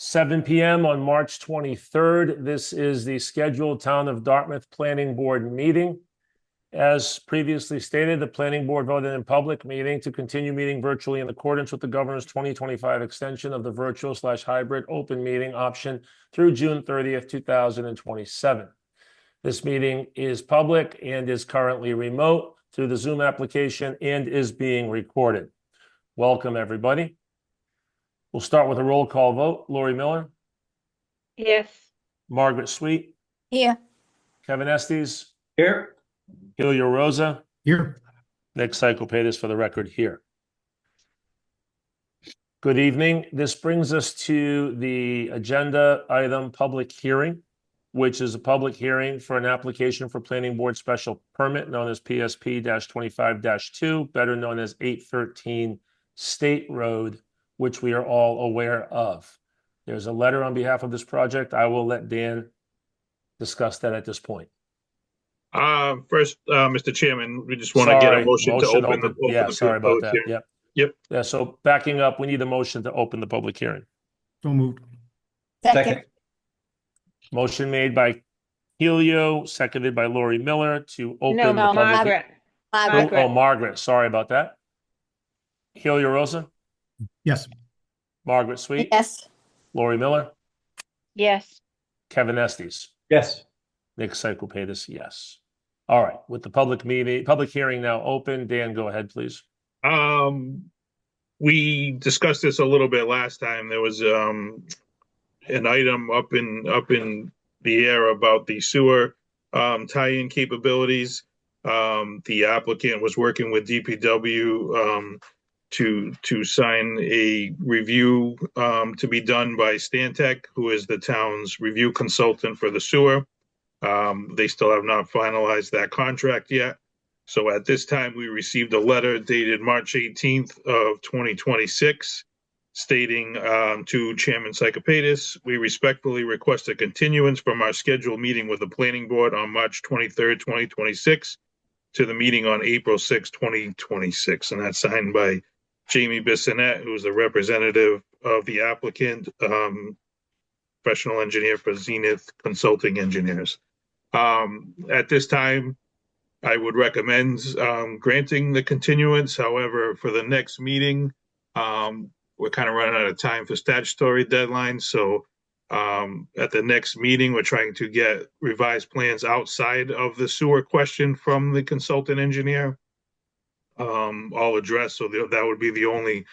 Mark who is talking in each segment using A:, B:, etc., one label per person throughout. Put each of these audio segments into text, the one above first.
A: 7 p.m. on March 23rd. This is the scheduled Town of Dartmouth Planning Board meeting. As previously stated, the Planning Board voted in public meeting to continue meeting virtually in accordance with the Governor's 2025 extension of the virtual/hybrid open meeting option through June 30th, 2027. This meeting is public and is currently remote through the Zoom application and is being recorded. Welcome, everybody. We'll start with a roll call vote. Lori Miller?
B: Yes.
A: Margaret Sweet?
B: Here.
A: Kevin Estes?
C: Here.
A: Helio Rosa?
C: Here.
A: Nick Psychopatis for the record here. Good evening. This brings us to the agenda item public hearing, which is a public hearing for an application for planning board special permit known as PSP-25-2, better known as 813 State Road, which we are all aware of. There's a letter on behalf of this project. I will let Dan discuss that at this point.
D: First, Mr. Chairman, we just want to get a motion to open the
A: yeah, sorry about that.
D: Yep.
A: Yep. Yeah, so backing up, we need a motion to open the public hearing.
C: So moved.
B: Second.
A: Motion made by Helio, seconded by Lori Miller to open the public.
B: Margaret.
A: Oh, Margaret. Sorry about that. Helio Rosa?
C: Yes.
A: Margaret Sweet?
B: Yes.
A: Lori Miller?
B: Yes.
A: Kevin Estes?
C: Yes.
A: Nick Psychopatis, yes. All right, with the public hearing now open, Dan, go ahead, please.
D: We discussed this a little bit last time. There was an item up in the air about the sewer tie-in capabilities. The applicant was working with DPW to sign a review to be done by Stantec, who is the town's review consultant for the sewer. They still have not finalized that contract yet. So at this time, we received a letter dated March 18th of 2026 stating to Chairman Psychopatis, we respectfully request a continuance from our scheduled meeting with the Planning Board on March 23rd, 2026 to the meeting on April 6th, 2026. And that's signed by Jamie Bissonette, who's the representative of the applicant, professional engineer for Zenith Consulting Engineers. At this time, I would recommend granting the continuance. However, for the next meeting, we're kind of running out of time for statutory deadlines. So at the next meeting, we're trying to get revised plans outside of the sewer question from the consultant engineer, all addressed. So that would be the only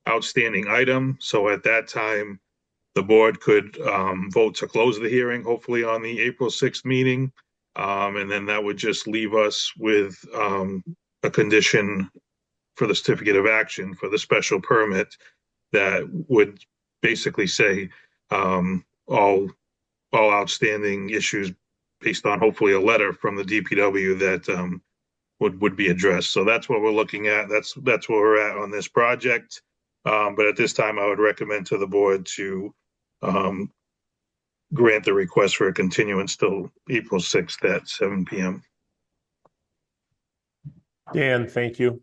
D: outstanding item. So at that time, the board could vote to close the hearing, hopefully on the April 6th meeting. And then that would just leave us with a condition for the certificate of action for the special permit that would basically say all outstanding issues based on hopefully a letter from the DPW that would be addressed. So that's what we're looking at. That's where we're at on this project. But at this time, I would recommend to the board to grant the request for a continuance till April 6th at 7 p.m.
A: Dan, thank you.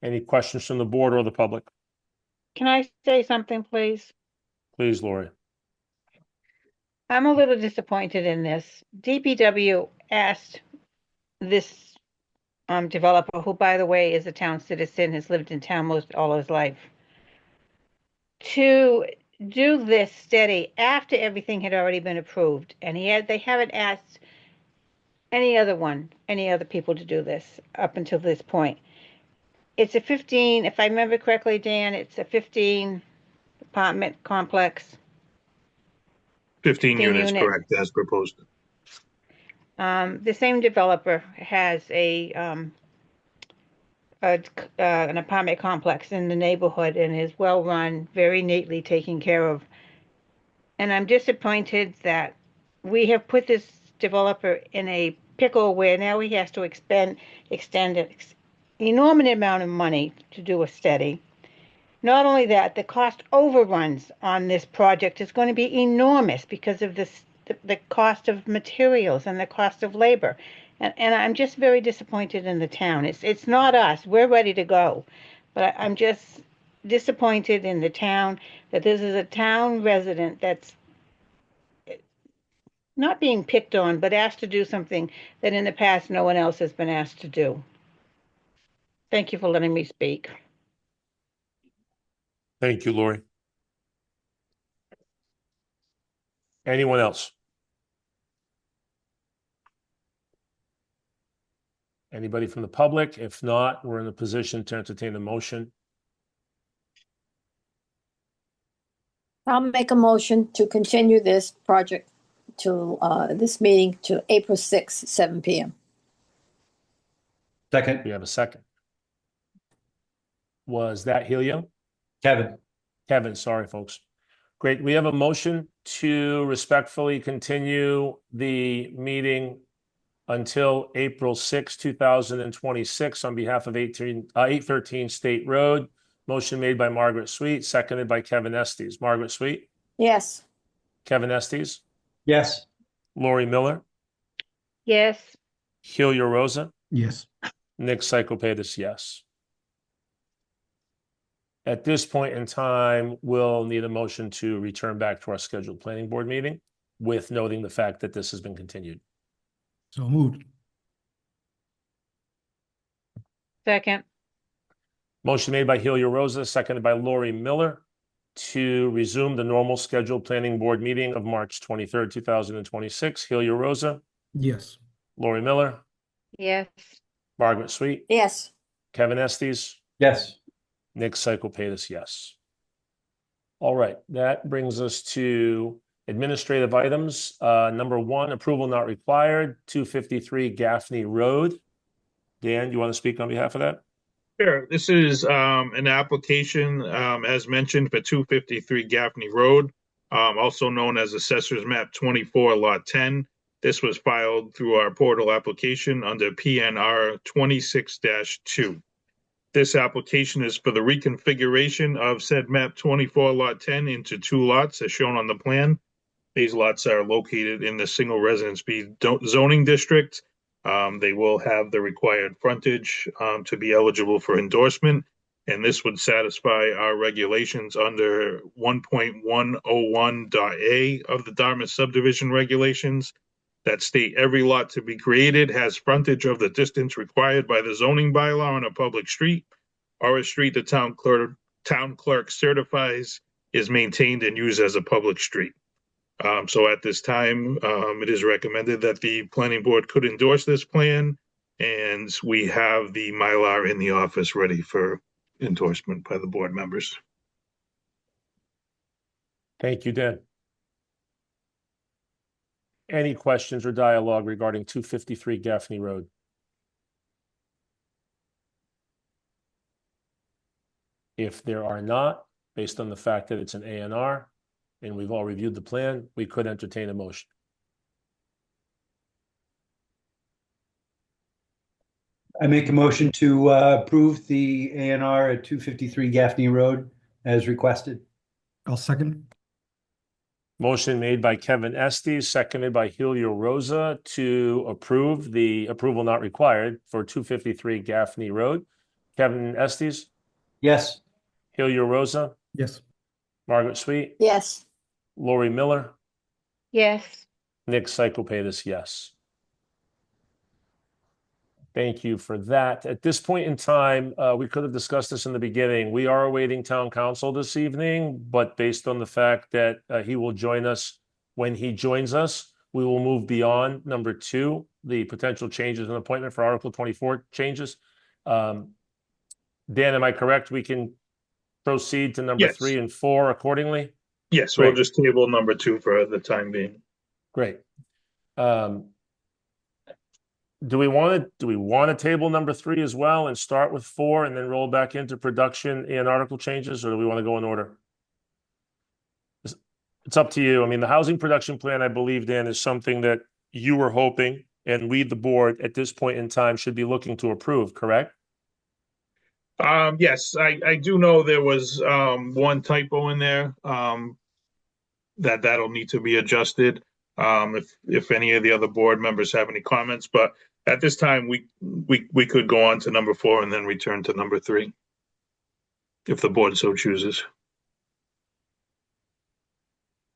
A: Any questions from the board or the public?
B: Can I say something, please?
A: Please, Lori.
B: I'm a little disappointed in this. DPW asked this developer, who, by the way, is a town citizen, has lived in town most all his life, to do this study after everything had already been approved, and they haven't asked any other people to do this up until this point. It's a 15, if I remember correctly, Dan, it's a 15 apartment complex.
D: 15 units, correct, as proposed.
B: The same developer has an apartment complex in the neighborhood and is well run, very neatly taken care of. And I'm disappointed that we have put this developer in a pickle where now he has to extend an enormous amount of money to do a study. Not only that, the cost overruns on this project is going to be enormous because of the cost of materials and the cost of labor. And I'm just very disappointed in the town. It's not us. We're ready to go. But I'm just disappointed in the town that this is a town resident that's not being picked on, but asked to do something that in the past no one else has been asked to do. Thank you for letting me speak.
A: Thank you, Lori. Anyone else? Anybody from the public? If not, we're in a position to entertain a motion.
C: I'll make a motion to continue this project to, this meeting to April 6th, 7 PM.
E: Second,
A: We have a second. Was that Helio?
E: Kevin.
A: Kevin, sorry, folks. Great. We have a motion to respectfully continue the meeting until April 6, 2026 on behalf of 813 State Road. Motion made by Margaret Sweet, seconded by Kevin Estes. Margaret Sweet,
C: Yes,
A: Kevin Estes,
E: Yes.
A: Lori Miller,
B: Yes,
A: Helio Rosa,
E: Yes.
A: Nick Cyclepatis, yes. At this point in time, we'll need a motion to return back to our scheduled planning board meeting with noting the fact that this has been continued.
E: So moved.
B: second,
A: Motion made by Helio Rosa, seconded by Lori Miller to resume the normal scheduled planning board meeting of March 23rd, 2026. Helio Rosa,
E: Yes.
A: Lori Miller,
B: yes,
A: Margaret Sweet,
C: yes,
A: Kevin Estes,
E: Yes.
A: Nick Cyclepatis, yes. All right, that brings us to administrative items. Number one, approval not required, 253 Gaffney Road. Dan, you want to speak on behalf of that?
D: Sure. This is an application, as mentioned, for 253 Gaffney Road, also known as Assessor's Map 24, Lot 10. This was filed through our portal application under PNR 26-2. This application is for the reconfiguration of said map 24, Lot 10 into two lots as shown on the plan. These lots are located in the single residence B zoning district. They will have the required frontage to be eligible for endorsement, and this would satisfy our regulations under 1.101.a of the Dartmouth subdivision regulations that state every lot to be created has frontage of the distance required by the zoning bylaw on a public street or a street the town clerk certifies is maintained and used as a public street. So at this time, it is recommended that the planning board could endorse this plan, and we have the Mylar in the office ready for endorsement by the board members.
A: Thank you, Dan. Any questions or dialogue regarding 253 Gaffney Road? If there are not, based on the fact that it's an A&R and we've all reviewed the plan, we could entertain a motion.
E: I make a motion to approve the A&R at 253 Gaffney Road as requested.
F: I'll second.
A: Motion made by Kevin Estes, seconded by Helio Rosa to approve the approval not required for 253 Gaffney Road. Kevin Estes,
E: Yes.
A: Helio Rosa,
F: Yes.
A: Margaret Sweet,
C: yes,
A: Lori Miller,
B: yes,
A: Nick Cyclepatis, yes. Thank you for that. At this point in time, we could have discussed this in the beginning. We are awaiting town council this evening, but based on the fact that he will join us when he joins us, we will move beyond number 2, the potential changes and appointment for Article 24 changes. Dan, am I correct? We can proceed to number
D: Yes.
A: 3 and 4 accordingly?
D: Yes, we'll
A: Great.
D: just table number 2 for the time being.
A: Great. Do we want to table number 3 as well and start with 4 and then roll back into production and article changes, or do we want to go in order? It's up to you. I mean, the housing production plan, I believe, Dan, is something that you were hoping and we, the board, at this point in time, should be looking to approve, correct?
D: Yes, I do know there was one typo in there that'll need to be adjusted. If any of the other board members have any comments, but at this time we could go on to number 4 and then return to number 3. if the board so chooses.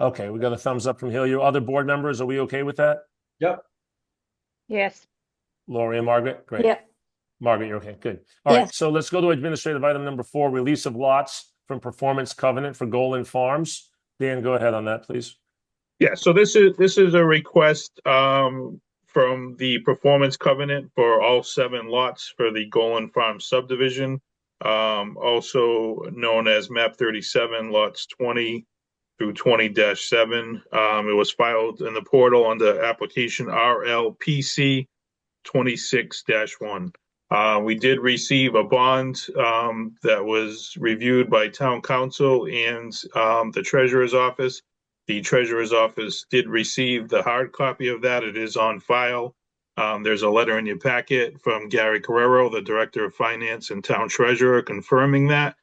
A: Okay, we got a thumbs up from Hillier. Other board members, are we okay with that?
E: Yep.
B: Yes,
A: Lori and Margaret? Great.
C: Yeah,
A: Margaret, you're okay, good. All right,
C: Yes.
A: so let's go to administrative item number 4, release of lots from performance covenant for Golan Farms. Dan, go ahead on that, please.
D: Yeah, so this is a request from the performance covenant for all 7 lots for the Golan Farm subdivision, also known as map 37, lots 20 through 20-7. It was filed in the portal under application RLPC 26-1. We did receive a bond that was reviewed by town council and the treasurer's office. The treasurer's office did receive the hard copy of that. It is on file. There's a letter in your packet from Gary Carrero, the director of finance and town treasurer, confirming that.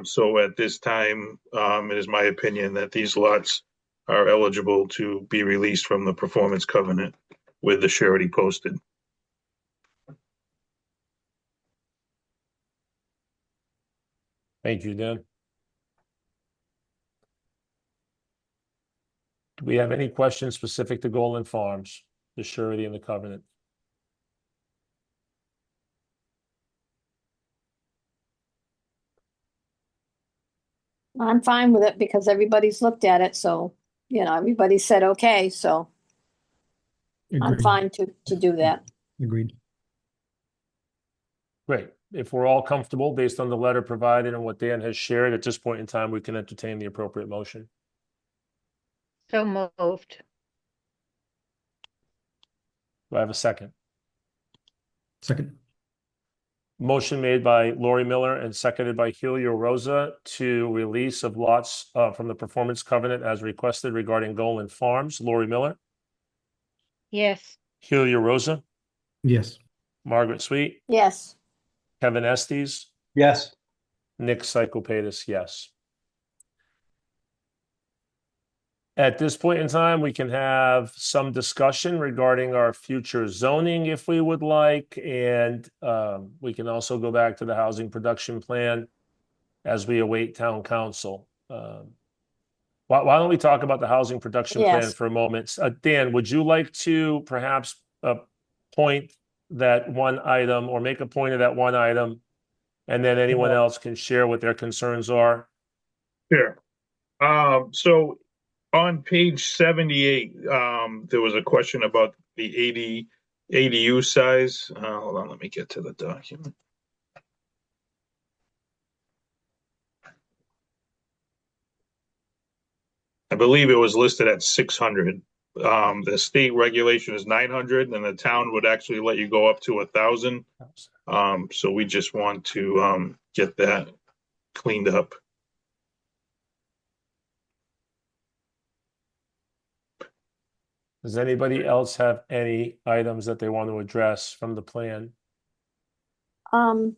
D: So at this time, it is my opinion that these lots are eligible to be released from the performance covenant with the surety posted.
A: Thank you, Dan. Do we have any questions specific to Golan Farms, the surety and the covenant?
C: I'm fine with it because everybody's looked at it, so, everybody said okay, so I'm
F: Agreed.
C: fine to do that.
F: Agreed.
A: Great. If we're all comfortable based on the letter provided and what Dan has shared, at this point in time, we can entertain the appropriate motion.
B: so moved.
A: Do I have a second?
F: Second.
A: Motion made by Lori Miller and seconded by Helio Rosa to release of lots from the performance covenant as requested regarding Golan Farms. Lori Miller,
B: Yes,
A: Helio Rosa,
F: Yes.
A: Margaret Sweet,
C: Yes,
A: Kevin Estes,
E: Yes.
A: Nick Cyclepatis, yes. At this point in time, we can have some discussion regarding our future zoning if we would like, and we can also go back to the housing production plan as we await town council. Why don't we talk about the housing production plan
C: Yes.
A: for a moment? Dan, would you like to perhaps point that one item or make a point of that one item, and then anyone else can share what their concerns are?
D: Sure. So on page 78, there was a question about the ADU size. Hold on, let me get to the document. I believe it was listed at 600. The state regulation is 900, and the town would actually let you go up to 1,000. So we just want to get that cleaned up.
A: Does anybody else have any items that they want to address from the plan?
C: I'm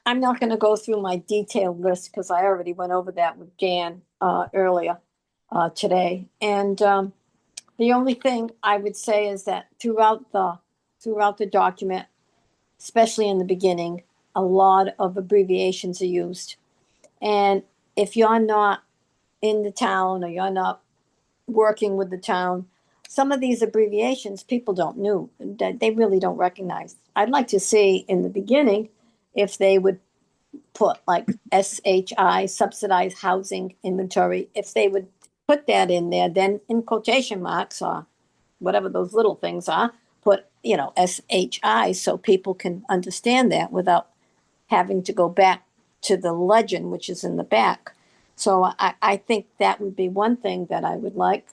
C: not gonna go through my detailed list because I already went over that with Dan, earlier, today. And, the only thing I would say is that throughout the document, especially in the beginning, a lot of abbreviations are used. And if you're not in the town or you're not working with the town, some of these abbreviations people don't know, that they really don't recognize. I'd like to see in the beginning if they would put like SHI, subsidized housing inventory, if they would put that in there, then in quotation marks or whatever those little things are, put, SHI so people can understand that without having to go back to the legend, which is in the back. So I think that would be one thing that I would like.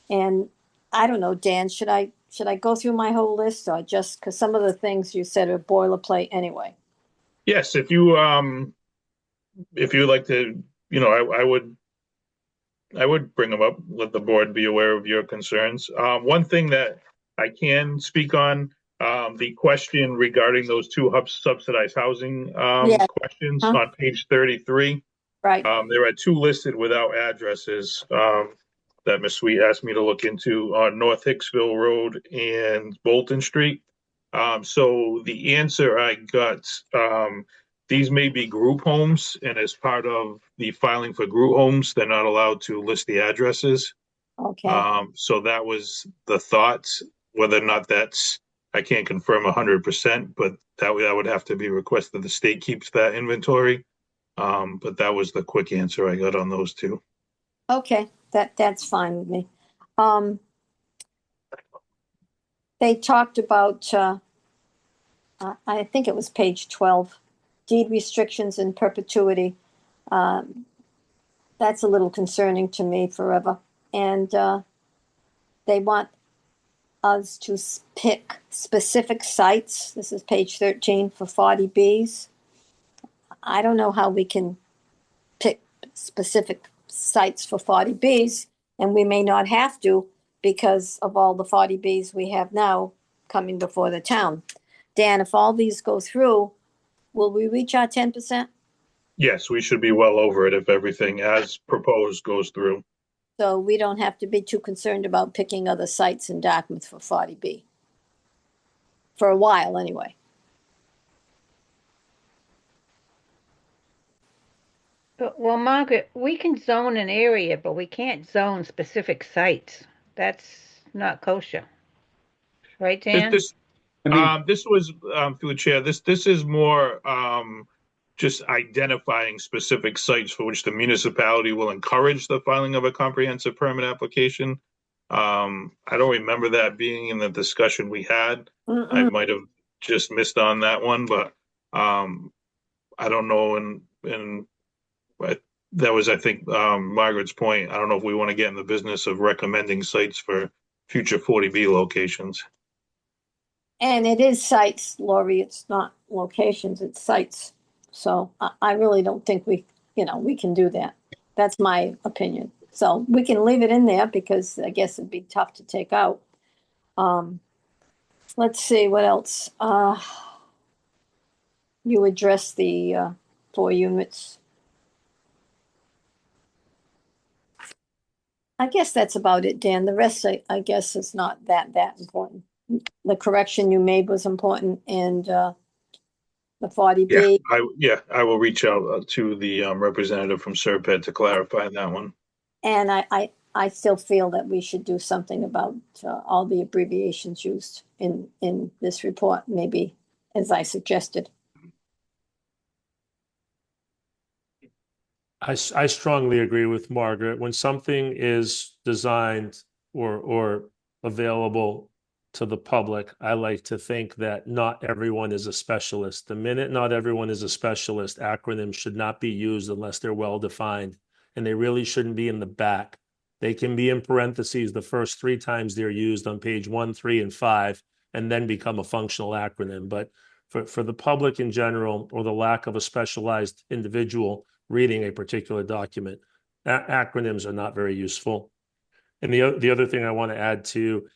C: And I don't know, Dan, should I go through my whole list or just, because some of the things you said are boilerplate anyway?
D: Yes, if you like to, I would bring them up, let the board be aware of your concerns. One thing that I can speak on, the question regarding those 2 subsidized housing
C: Yeah.
D: questions
C: Huh?
D: on page 33.
C: Right,
D: There are 2 listed without addresses that Ms. Sweet asked me to look into on North Hicksville Road and Bolton Street. So the answer I got, these may be group homes, and as part of the filing for group homes, they're not allowed to list the addresses.
C: Okay,
D: So that was the thoughts, whether or not that's, I can't confirm 100%, but that would have to be requested. The state keeps that inventory. But that was the quick answer I got on those two.
C: okay, that's fine with me. They talked about, I think it was page 12, deed restrictions in perpetuity. That's a little concerning to me forever. And they want us to pick specific sites. This is page 13 for 40Bs. I don't know how we can pick specific sites for 40Bs, and we may not have to because of all the 40Bs we have now coming before the town. Dan, if all these go through, will we reach our 10%?
D: Yes, we should be well over it if everything as proposed goes through.
C: So we don't have to be too concerned about picking other sites in Dartmouth for 40B. For a while, anyway.
B: Well, Margaret, we can zone an area, but we can't zone specific sites. That's not kosher. Right, Dan?
D: This,
E: I mean,
D: this was, through the chair, this is more, just identifying specific sites for which the municipality will encourage the filing of a comprehensive permit application. I don't remember that being in the discussion we had. I might have just missed on that one, but, I don't know, but that was, I think, Margaret's point. I don't know if we want to get in the business of recommending sites for future 40B locations.
C: And it is sites, Lori, it's not locations, it's sites. So I really don't think we can do that. That's my opinion. So we can leave it in there because I guess it'd be tough to take out. Let's see, what else? You addressed the 4 units. I guess that's about it, Dan. The rest, I guess, is not that important. The correction you made was important, and the 40B.
D: I will reach out to the representative from Serped to clarify that one.
C: And I still feel that we should do something about all the abbreviations used in this report, maybe as I suggested.
A: I strongly agree with Margaret. When something is designed or available to the public, I like to think that not everyone is a specialist. The minute not everyone is a specialist, acronyms should not be used unless they're well defined, and they really shouldn't be in the back. They can be in parentheses the first 3 times they're used on page 1, 3, and 5, and then become a functional acronym. But for the public in general, or the lack of a specialized individual reading a particular document, acronyms are not very useful. And the other thing I want to add to,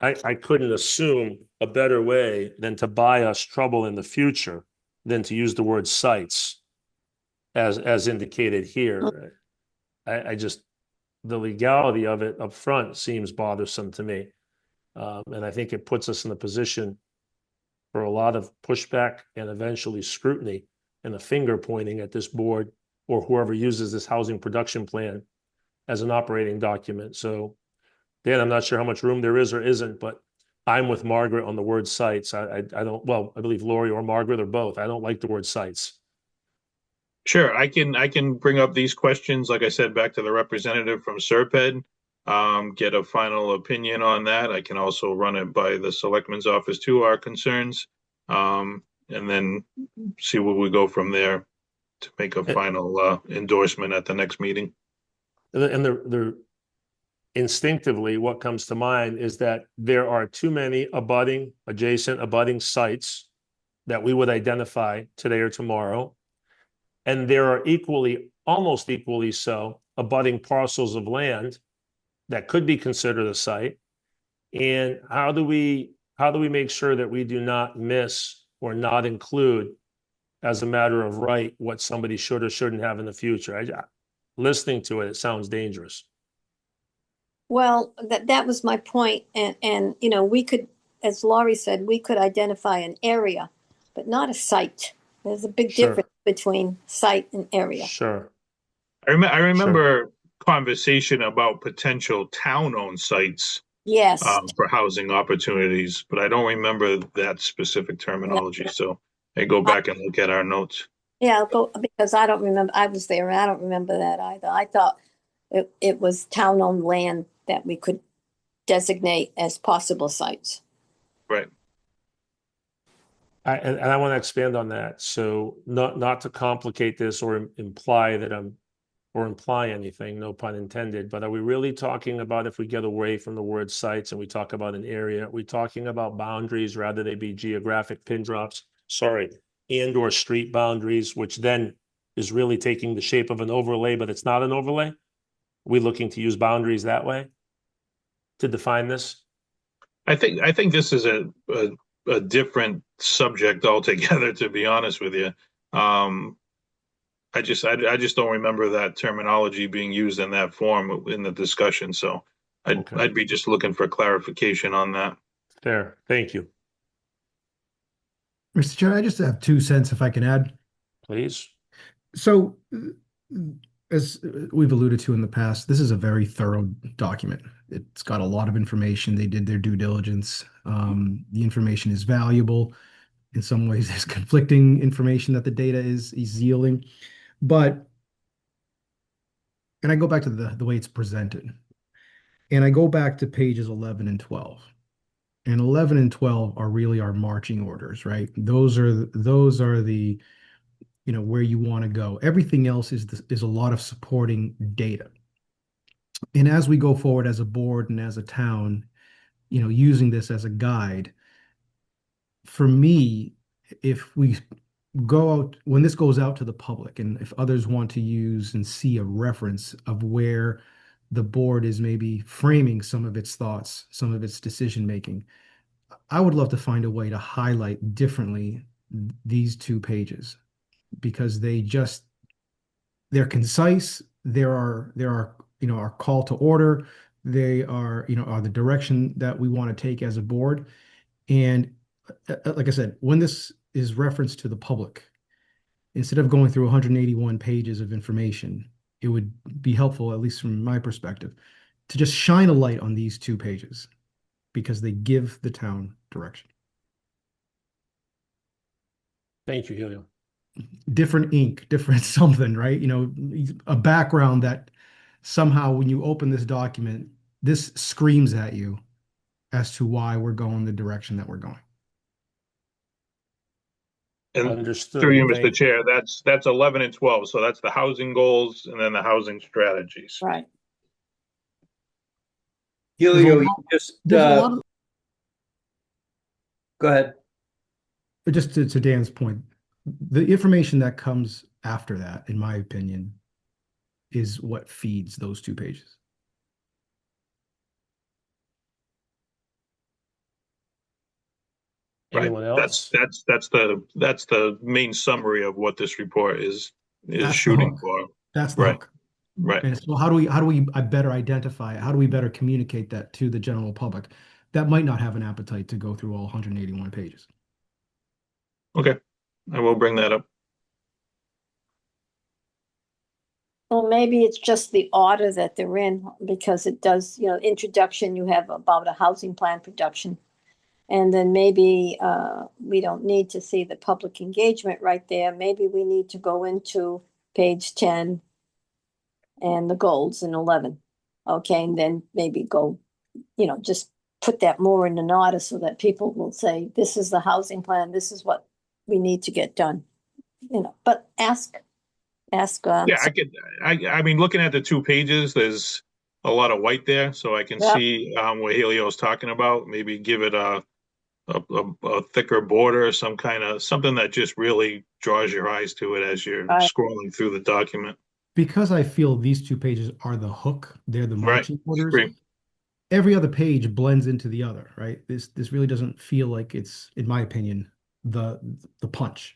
A: I couldn't assume a better way than to buy us trouble in the future than to use the word sites as indicated here. I just, the legality of it up front seems bothersome to me. And I think it puts us in a position for a lot of pushback and eventually scrutiny and a finger pointing at this board or whoever uses this housing production plan as an operating document. So, Dan, I'm not sure how much room there is or isn't, but I'm with Margaret on the word sites. I don't, well, I believe Lori or Margaret or both. I don't like the word sites.
D: Sure, I can bring up these questions, like I said, back to the representative from Serped, get a final opinion on that. I can also run it by the selectman's office to our concerns, and then see where we go from there to make a final endorsement at the next meeting.
A: And the instinctively, what comes to mind is that there are too many adjacent abutting sites that we would identify today or tomorrow. And there are almost equally so, abutting parcels of land that could be considered a site. And how do we make sure that we do not miss or not include as a matter of right what somebody should or shouldn't have in the future? Listening to it, it sounds dangerous.
C: Well, that was my point. And we could, as Laurie said, we could identify an area, but not a site. There's a big
A: Sure.
C: difference between site and area.
A: Sure.
D: I remember conversation about potential town-owned sites
C: Yes,
D: for housing opportunities, but I don't remember that specific terminology. So I go back and look at our notes.
C: yeah, I'll go, because I don't remember, I was there and I don't remember that either. I thought it was town-owned land that we could designate as possible sites.
D: Right.
A: And I want to expand on that. So not to complicate this or imply that or imply anything, no pun intended, but are we really talking about, if we get away from the word sites and we talk about an area, are we talking about boundaries, rather they be geographic pin drops? Sorry, and or street boundaries, which then is really taking the shape of an overlay, but it's not an overlay? Are we looking to use boundaries that way to define this?
D: I think this is a different subject altogether, to be honest with you. I just don't remember that terminology being used in that form in the discussion. So
A: Okay.
D: I'd be just looking for clarification on that.
A: Fair, thank you.
F: Mr. Chair, I just have 2 cents if I can add.
A: Please.
F: So, as we've alluded to in the past, this is a very thorough document. It's got a lot of information. They did their due diligence. The information is valuable. In some ways, there's conflicting information that the data is yielding. But, and I go back to the way it's presented. And I go back to pages 11 and 12. And 11 and 12 are really our marching orders, right? Those are the where you want to go. Everything else is a lot of supporting data. And as we go forward as a board and as a town, using this as a guide, for me, if we go out, when this goes out to the public, and if others want to use and see a reference of where the board is maybe framing some of its thoughts, some of its decision making, I would love to find a way to highlight differently these 2 pages, because they're concise. There are our call to order. They are the direction that we want to take as a board. And like I said, when this is referenced to the public, instead of going through 181 pages of information, it would be helpful, at least from my perspective, to just shine a light on these 2 pages, because they give the town direction.
A: Thank you, Helio.
F: Different ink, different something, right? A background that somehow when you open this document, this screams at you as to why we're going the direction that we're going.
D: And
A: Understood.
D: through you,
A: Thank
D: Mr. Chair, that's 11 and 12. So that's the housing goals and then the housing strategies.
C: Right.
E: Helio, you
F: There's a lot of,
E: go ahead.
F: just to Dan's point, the information that comes after that, in my opinion, is what feeds those 2 pages.
D: Right.
A: Anyone else?
D: That's the main summary of what this report is
F: That's the
D: shooting
F: hook.
D: for.
F: That's the
D: Right.
F: hook.
D: Right.
F: And so how do we better identify it? How do we better communicate that to the general public that might not have an appetite to go through all 181 pages?
D: Okay. I will bring that up.
C: Well, maybe it's just the order that they're in, because it does, introduction, you have about a housing plan production. And then maybe we don't need to see the public engagement right there. Maybe we need to go into page 10 and the goals in 11. Okay, and then maybe go, just put that more in an order so that people will say, this is the housing plan, this is what we need to get done. But ask.
D: Yeah, I mean, looking at the 2 pages, there's a lot of white there, so I can
C: Yeah.
D: see what Helio's talking about. Maybe give it a thicker border, something that just really draws your eyes to it as you're
C: Right.
D: scrolling through the document.
F: Because I feel these 2 pages are the hook, they're the marching orders.
D: Agree.
F: Every other page blends into the other, right? This really doesn't feel like it's, in my opinion, the punch.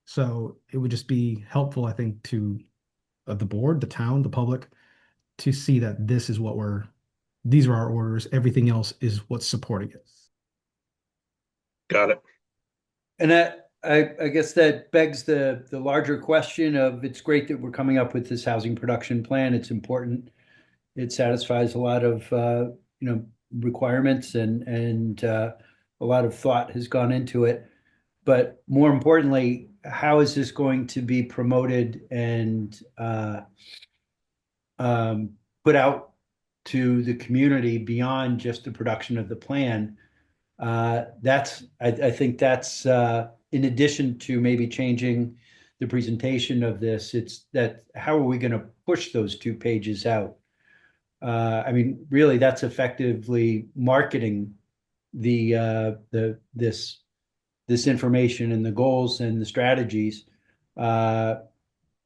F: So it would just be helpful, I think, to the board, the town, the public, to see that this is these are our orders. Everything else is what's supporting it.
D: Got it.
E: And I guess that begs the larger question of, it's great that we're coming up with this housing production plan. It's important. It satisfies a lot of, requirements and a lot of thought has gone into it. But more importantly, how is this going to be promoted and put out to the community beyond just the production of the plan? I think that's in addition to maybe changing the presentation of this, it's that how are we going to push those 2 pages out? I mean, really, that's effectively marketing this information and the goals and the strategies. How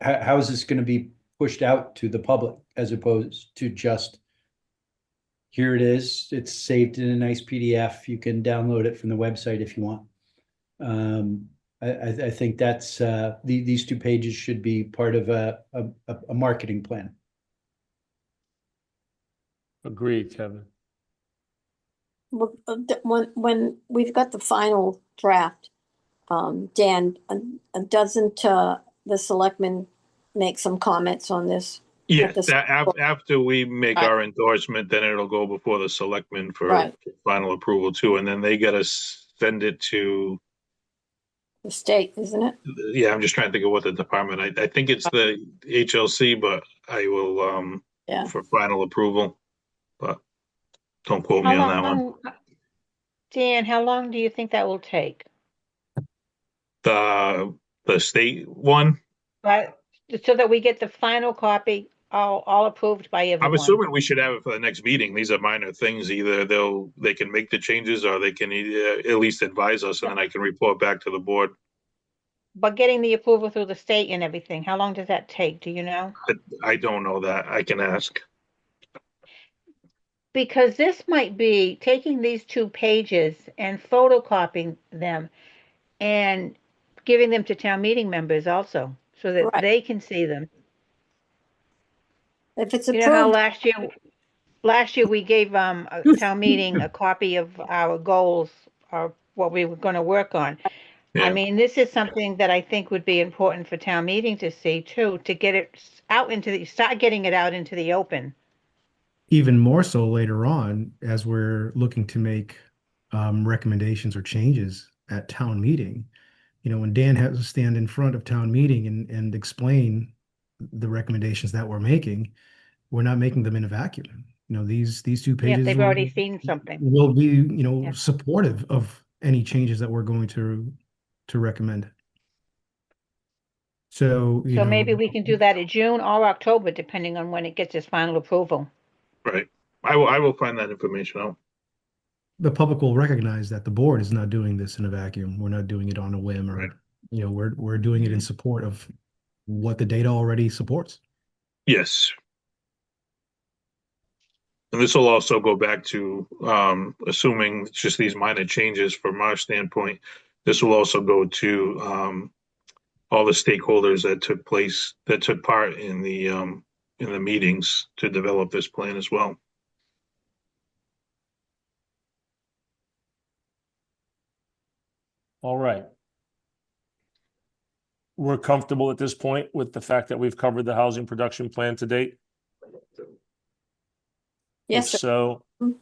E: is this going to be pushed out to the public as opposed to just, here it is, it's saved in a nice PDF, you can download it from the website if you want. I think that's these 2 pages should be part of a marketing plan.
A: Agreed, Kevin.
C: Well, when we've got the final draft, Dan, doesn't the selectmen make some comments on this?
D: Yes,
C: At the-
D: after we make
C: Right.
D: our endorsement, then it'll go before the selectmen for
C: Right.
D: final approval too, and then they gotta send it to,
C: The state, isn't it?
D: yeah, I'm just trying to think of what the department, I think it's the HLC, but I will,
C: Yeah.
D: for final approval, but don't quote me
B: How
D: on that one.
B: long, Dan, how long do you think that will take?
D: The state one,
B: But so that we get the final copy, all approved by
D: I'm
B: everyone.
D: assuming we should have it for the next meeting. These are minor things. Either they can make the changes or they can at least advise us and then I can report back to the board.
B: But getting the approval through the state and everything, how long does that take? Do you know?
D: I don't know that. I can ask.
B: Because this might be taking these 2 pages and photocopying them and giving them to town meeting members also, so that
C: Right.
B: they can see them.
C: If it's
B: You know how
C: approved,
B: last year we gave a town meeting a copy of our goals or what we were going to work on. I
D: Yeah.
B: mean, this is something that I think would be important for town meeting to see too, to get it out start getting it out into the open.
F: Even more so later on, as we're looking to make recommendations or changes at town meeting. When Dan has to stand in front of town meeting and explain the recommendations that we're making, we're not making them in a vacuum. These 2
B: Yeah,
F: pages
B: they've
F: will
B: already seen something.
F: be,
B: Yeah.
F: supportive of any changes that we're going to recommend. So,
B: So maybe we can do that in June or October, depending on when it gets its final approval.
D: Right. I will find that information out.
F: the public will recognize that the board is not doing this in a vacuum. We're not doing it on a whim, or
D: Right.
F: We're doing it in support of what the data already supports.
D: Yes. And this will also go back to, assuming it's just these minor changes from our standpoint, this will also go to, all the stakeholders that took part in the meetings to develop this plan as well.
A: All right. We're comfortable at this point with the fact that we've covered the housing production plan to date?
C: yes,
A: If
C: sir.
A: so,
C: Mhm.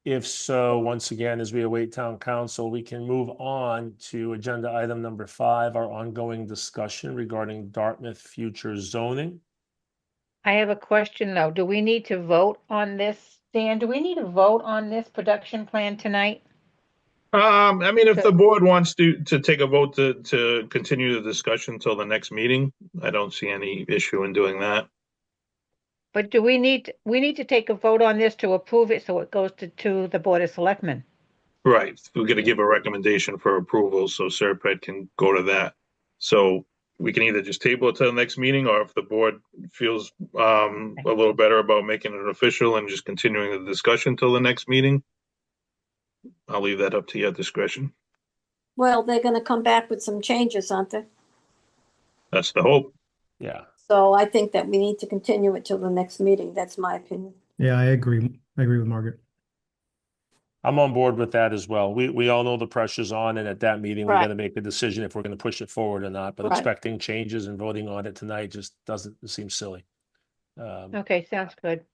A: if so, once again, as we await town council, we can move on to agenda item number 5, our ongoing discussion regarding Dartmouth future zoning.
B: I have a question though. Do we need to vote on this? Dan, do we need to vote on this production plan tonight?
D: I mean, if the board wants to take a vote to continue the discussion until the next meeting, I don't see any issue in doing that.
B: But we need to take a vote on this to approve it so it goes to the Board of Selectmen.
D: Right, we're gonna give a recommendation for approval, so Serpent can go to that. So we can either just table it to the next meeting, or if the board feels a little better about making it official and just continuing the discussion till the next meeting, I'll leave that up to your discretion.
C: Well, they're gonna come back with some changes, aren't they?
D: That's the hope.
A: Yeah.
C: So I think that we need to continue it till the next meeting. That's my opinion.
F: Yeah, I agree. I agree with Margaret.
A: I'm on board with that as well. We all know the pressure's on, and at that meeting, we
C: Right.
A: got to make a decision if we're going to push it forward or not. But
C: Right.
A: expecting changes and voting on it tonight just doesn't seem silly.
B: Okay, sounds good.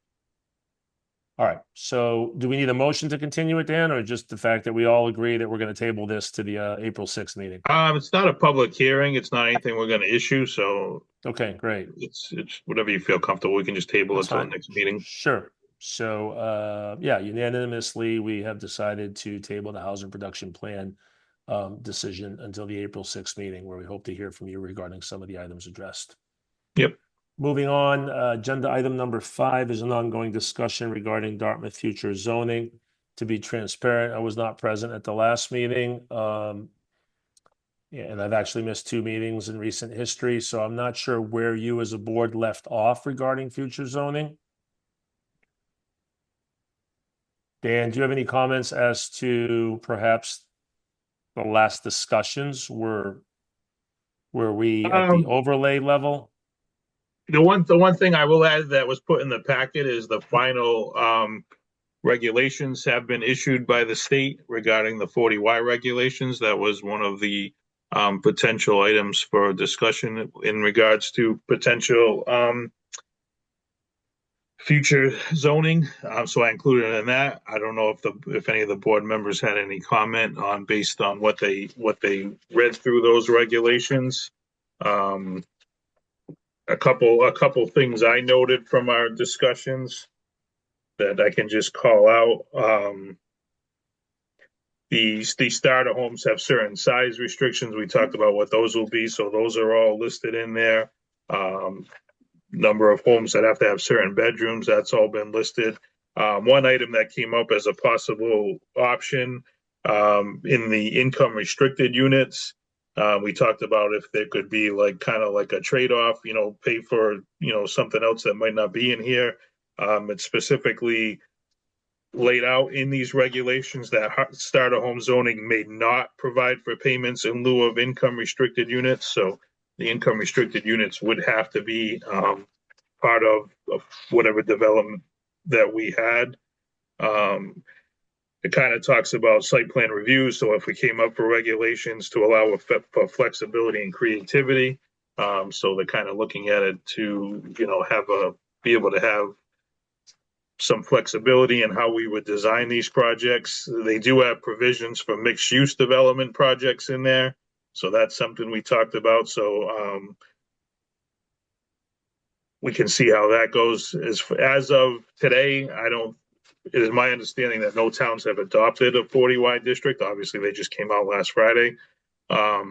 A: All right. So do we need a motion to continue it, Dan, or just the fact that we all agree that we're going to table this to the April 6th meeting?
D: It's not a public hearing. It's not anything we're gonna issue, so
A: Okay, great.
D: it's whatever you feel comfortable. We can just table it
A: That's
D: till the
A: fine.
D: next meeting.
A: Sure. So, yeah, unanimously, we have decided to table the housing production plan decision until the April 6th meeting, where we hope to hear from you regarding some of the items addressed.
D: Yep.
A: Moving on, agenda item number 5 is an ongoing discussion regarding Dartmouth future zoning. To be transparent, I was not present at the last meeting. Yeah, and I've actually missed 2 meetings in recent history, so I'm not sure where you as a board left off regarding future zoning. Dan, do you have any comments as to perhaps the last discussions were we at the overlay level?
D: The one thing I will add that was put in the packet is the final regulations have been issued by the state regarding the 40Y regulations. That was one of the potential items for discussion in regards to potential future zoning. So I included it in that. I don't know if any of the board members had any comment on based on what they read through those regulations. A couple things I noted from our discussions that I can just call out. The starter homes have certain size restrictions. We talked about what those will be, so those are all listed in there. Number of homes that have to have certain bedrooms, that's all been listed. One item that came up as a possible option in the income restricted units, we talked about if there could be kind of like a trade-off, pay for, something else that might not be in here. It's specifically laid out in these regulations that starter home zoning may not provide for payments in lieu of income restricted units. So the income restricted units would have to be part of whatever development that we had. It kind of talks about site plan reviews. So if we came up for regulations to allow for flexibility and creativity, so they're kind of looking at it to, be able to have some flexibility in how we would design these projects. They do have provisions for mixed use development projects in there. So that's something we talked about. So we can see how that goes. As of today, it is my understanding that no towns have adopted a 40Y district. Obviously, they just came out last Friday, a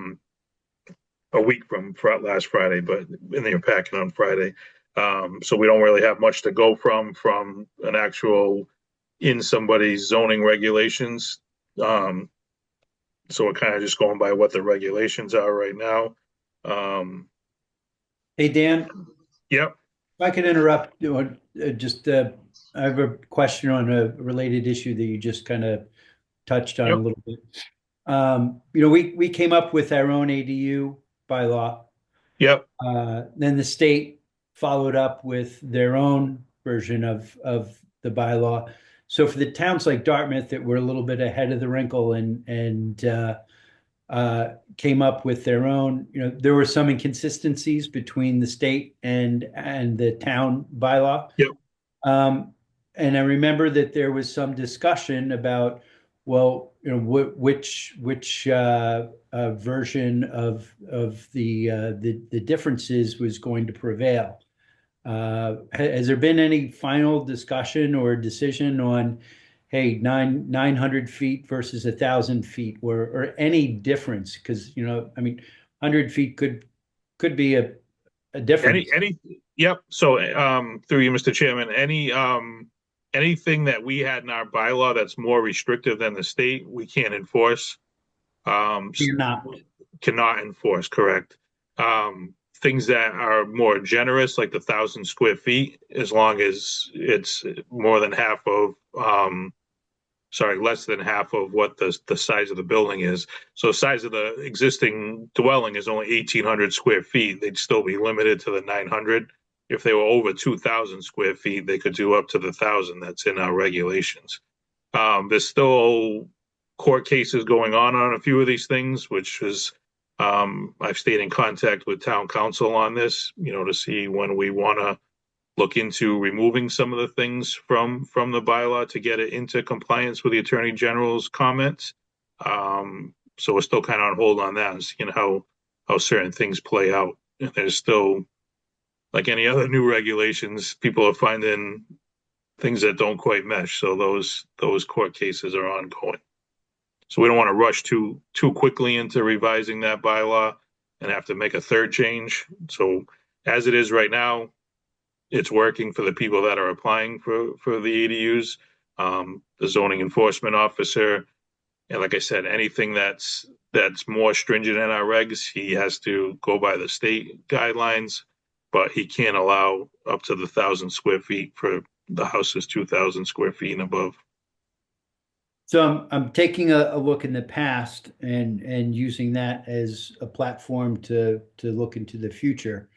D: week from last Friday, but in their packet on Friday. So we don't really have much to go from an actual in somebody's zoning regulations. So we're kind of just going by what the regulations are right now.
E: Hey, Dan,
D: Yep.
E: if I could interrupt, I have a question on a related issue that you just kind of touched on a little bit. We came up with our own ADU bylaw.
D: Yep.
E: Then the state followed up with their own version of the bylaw. So for the towns like Dartmouth that were a little bit ahead of the wrinkle and came up with their own, there were some inconsistencies between the state and the town bylaw.
D: Yep.
E: And I remember that there was some discussion about, well, which version of the differences was going to prevail. Has there been any final discussion or decision on, hey, 900 feet versus 1,000 feet, or any difference? Because 100 feet could be a difference.
D: Yep. So through you, Mr. Chairman, anything that we had in our bylaw that's more restrictive than the state, we can't enforce.
E: You're not.
D: Cannot enforce, correct. Things that are more generous, like the 1,000 square feet, as long as it's more than half of, less than half of what the size of the building is. So the size of the existing dwelling is only 1,800 square feet. They'd still be limited to the 900. If they were over 2,000 square feet, they could do up to the 1,000 that's in our regulations. There's still court cases going on a few of these things, which is, I've stayed in contact with town council on this, to see when we want to look into removing some of the things from the bylaw to get it into compliance with the Attorney General's comments. So we're still kind of on hold on that and seeing how certain things play out. And there's still, like any other new regulations, people are finding things that don't quite mesh. So those court cases are ongoing. So we don't want to rush too quickly into revising that bylaw and have to make a third change. So as it is right now, it's working for the people that are applying for the ADUs, the zoning enforcement officer. And like I said, anything that's more stringent in our regs, he has to go by the state guidelines, but he can't allow up to the 1,000 square feet for the house is 2,000 square feet and above.
E: So I'm taking a look in the past and using that as a platform to look into the future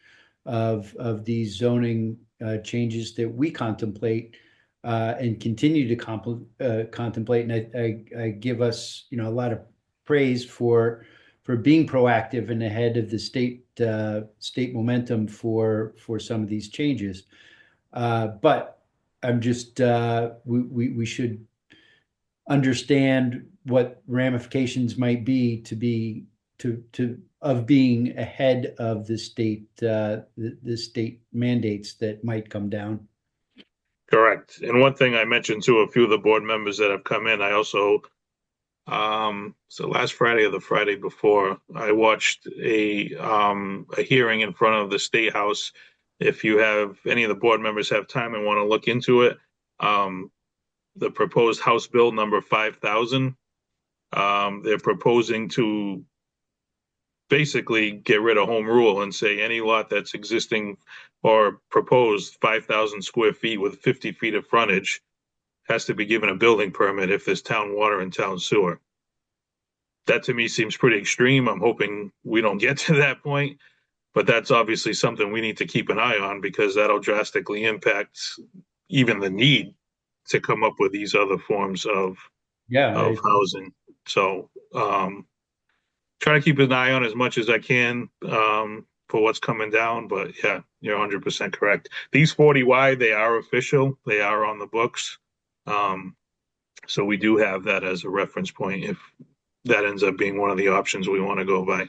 E: of these zoning changes that we contemplate and continue to contemplate. And I give us, a lot of praise for being proactive and ahead of the state momentum for some of these changes. But I'm just we should understand what ramifications might be of being ahead of the state mandates that might come down.
D: Correct. And one thing I mentioned to a few of the board members that have come in, I also, so last Friday or the Friday before, I watched a hearing in front of the State House. If you have any of the board members have time and want to look into it, the proposed House Bill number 5,000, they're proposing to basically get rid of home rule and say any lot that's existing or proposed 5,000 square feet with 50 feet of frontage has to be given a building permit if there's town water and town sewer. That to me seems pretty extreme. I'm hoping we don't get to that point, but that's obviously something we need to keep an eye on because that'll drastically impact even the need to come up with these other forms of housing. So, try to keep an eye on as much as I can for what's coming down. But yeah, you're 100% correct. These 40Y, they are official. They are on the books. So we do have that as a reference point if that ends up being one of the options we want to go by.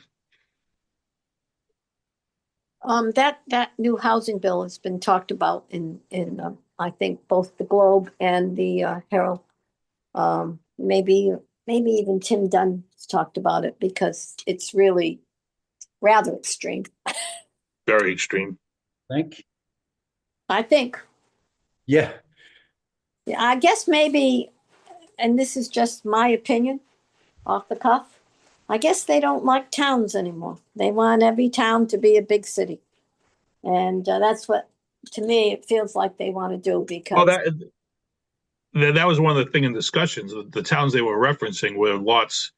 C: That new housing bill has been talked about in I think both the Globe and the Herald. Maybe even Tim Dunn talked about it because it's really rather extreme.
D: Very extreme.
C: I think.
E: Yeah.
C: I guess maybe, and this is just my opinion off the cuff, I guess they don't like towns anymore. They want every town to be a big city. And that's what, to me, it feels like they want to do because.
D: Well, that was one of the things in discussions. The towns they were referencing were lots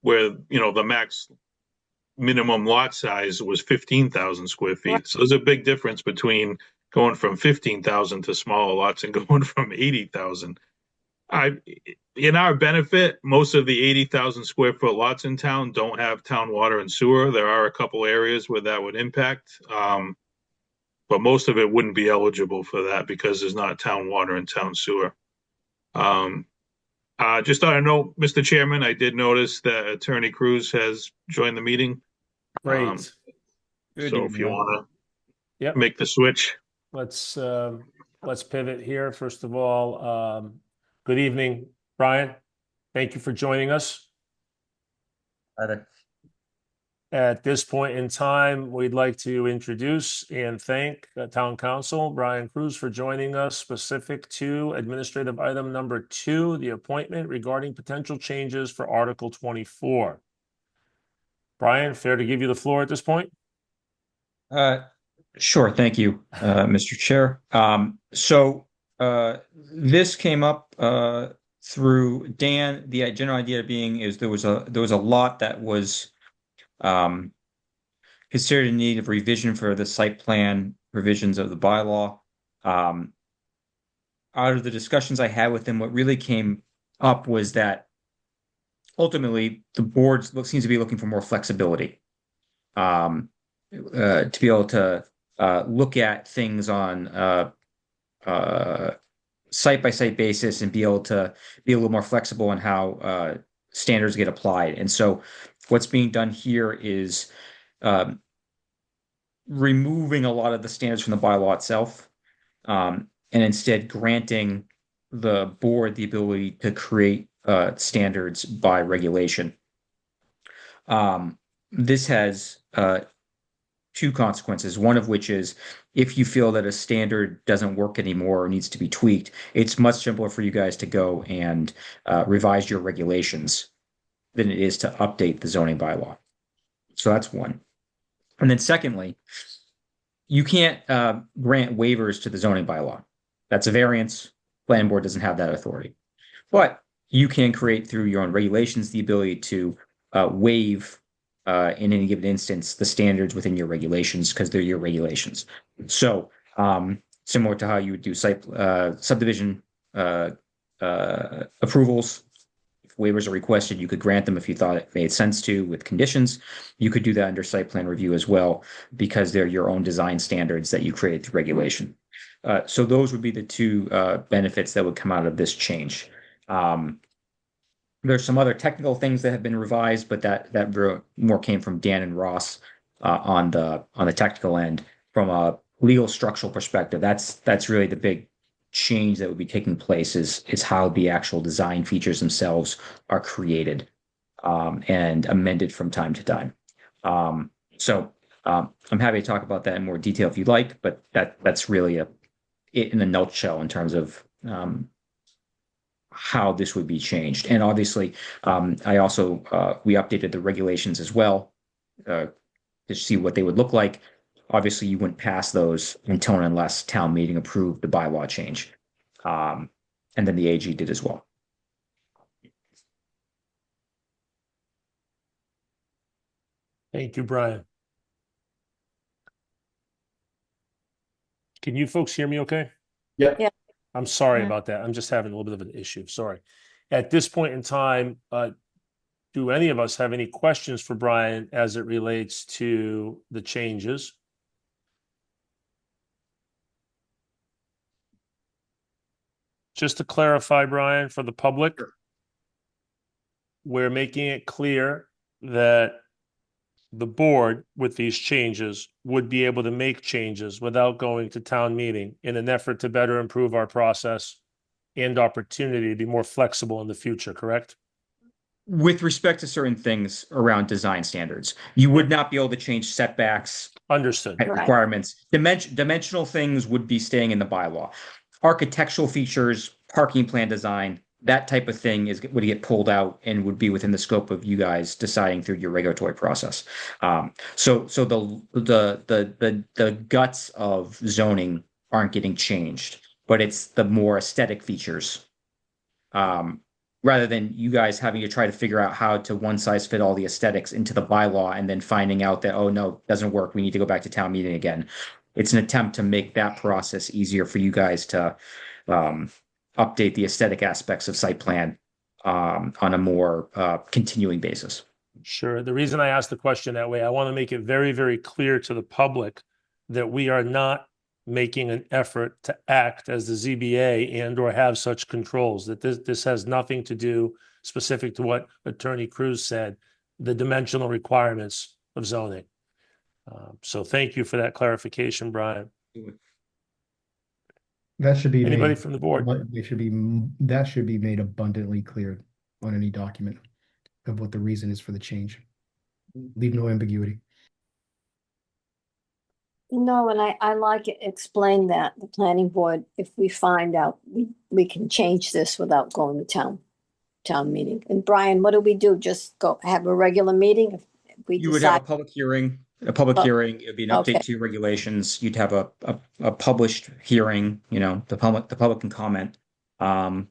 D: where, the max minimum lot size was 15,000 square feet. Right. So there's a big difference between going from 15,000 to smaller lots and going from 80,000. In our benefit, most of the 80,000 square foot lots in town don't have town water and sewer. There are a couple areas where that would impact, but most of it wouldn't be eligible for that because there's not town water and town sewer. Just on a note, Mr. Chairman, I did notice that Attorney Cruz has joined the meeting.
A: Great.
D: So if you want to make the switch.
A: Let's pivot here. First of all, good evening, Brian. Thank you for joining us.
G: Hi there.
A: At this point in time, we'd like to introduce and thank Town Council Brian Cruz for joining us specific to administrative item number 2, the appointment regarding potential changes for Article 24. Brian, fair to give you the floor at this point?
G: Sure. Thank you, Mr. Chair. So this came up through Dan. The general idea being is there was a lot that was considered in need of revision for the site plan revisions of the bylaw. Out of the discussions I had with him, what really came up was that ultimately the board seems to be looking for more flexibility, to be able to look at things on site-by-site basis and be able to be a little more flexible in how standards get applied. And so what's being done here is removing a lot of the standards from the bylaw itself, and instead granting the board the ability to create standards by regulation. This has two consequences, one of which is if you feel that a standard doesn't work anymore or needs to be tweaked, it's much simpler for you guys to go and revise your regulations than it is to update the zoning bylaw. So that's one. And then secondly, you can't grant waivers to the zoning bylaw. That's a variance. Planning board doesn't have that authority. But you can create through your own regulations the ability to waive in any given instance the standards within your regulations because they're your regulations. So similar to how you would do subdivision approvals, if waivers are requested, you could grant them if you thought it made sense to with conditions. You could do that under site plan review as well because they're your own design standards that you created through regulation. So those would be the two benefits that would come out of this change. There's some other technical things that have been revised, but that more came from Dan and Ross on the technical end. From a legal structural perspective, that's really the big change that would be taking place is how the actual design features themselves are created and amended from time to time. So I'm happy to talk about that in more detail if you'd like, but that's really it in a nutshell in terms of how this would be changed. And obviously, I also we updated the regulations as well to see what they would look like. Obviously, you wouldn't pass those until and unless town meeting approved the bylaw change. And then the AG did as well.
A: Thank you, Brian. Can you folks hear me okay?
E: Yeah.
C: Yeah.
A: I'm sorry
B: Yeah.
A: about that. I'm just having a little bit of an issue. Sorry. At this point in time, do any of us have any questions for Brian as it relates to the changes? Just to clarify, Brian, for the public, we're making it clear that the board with these changes would be able to make changes without going to town meeting in an effort to better improve our process and opportunity to be more flexible in the future, correct?
G: With respect to certain things around design standards, you would not be able to change setbacks,
A: Understood.
C: Right.
G: requirements. Dimensional things would be staying in the bylaw. Architectural features, parking plan design, that type of thing would get pulled out and would be within the scope of you guys deciding through your regulatory process. So the guts of zoning aren't getting changed, but it's the more aesthetic features. Rather than you guys having to try to figure out how to one size fit all the aesthetics into the bylaw and then finding out that, oh no, it doesn't work. We need to go back to town meeting again. It's an attempt to make that process easier for you guys to update the aesthetic aspects of site plan on a more continuing basis.
A: Sure. The reason I asked the question that way, I want to make it very, very clear to the public that we are not making an effort to act as the ZBA and or have such controls, that this has nothing to do specific to what Attorney Cruz said, the dimensional requirements of zoning. So thank you for that clarification, Brian.
F: That should be
A: Anybody
F: made,
A: from the board?
F: that should be made abundantly clear on any document of what the reason is for the change. Leave no ambiguity.
C: No, and I like it, explain that, the planning board, if we find out, we can change this without going to town meeting. And Brian, what do we do? Just go have a regular meeting? If we
G: You would have a
C: decide,
G: public hearing. It would be an
C: Okay.
G: update to your regulations. You'd have a published hearing, the public can comment. And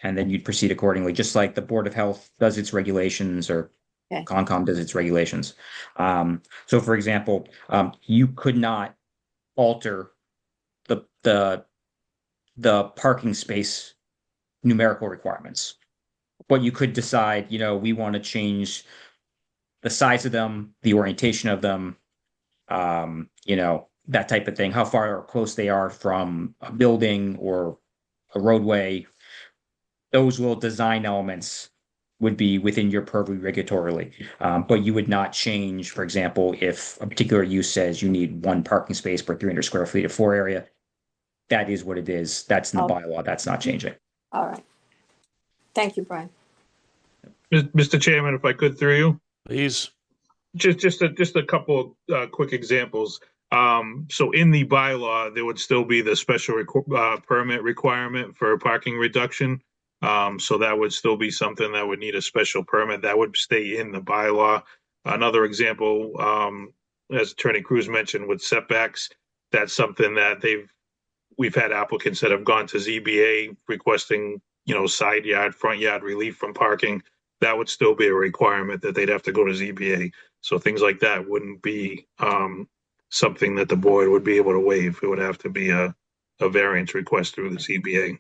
G: then you'd proceed accordingly, just like the Board of Health does its regulations or
C: Okay.
G: Concom does its regulations. So for example, you could not alter the parking space numerical requirements. but you could decide, we want to change the size of them, the orientation of them, that type of thing, how far or close they are from a building or a roadway. Those little design elements would be within your purview regulatorily. But you would not change, for example, if a particular use says you need one parking space per 300 square feet of floor area. That is what it is. That's in the bylaw. That's not changing.
C: All right. Thank you, Brian.
D: Mr. Chairman, if I could through you,
A: Please.
D: just a couple of quick examples. So in the bylaw, there would still be the special permit requirement for parking reduction. So that would still be something that would need a special permit that would stay in the bylaw. Another example, as Attorney Cruz mentioned, with setbacks, that's something that we've had applicants that have gone to ZBA requesting, side yard, front yard relief from parking. That would still be a requirement that they'd have to go to ZBA. So things like that wouldn't be something that the board would be able to waive. It would have to be a variance request through the ZBA.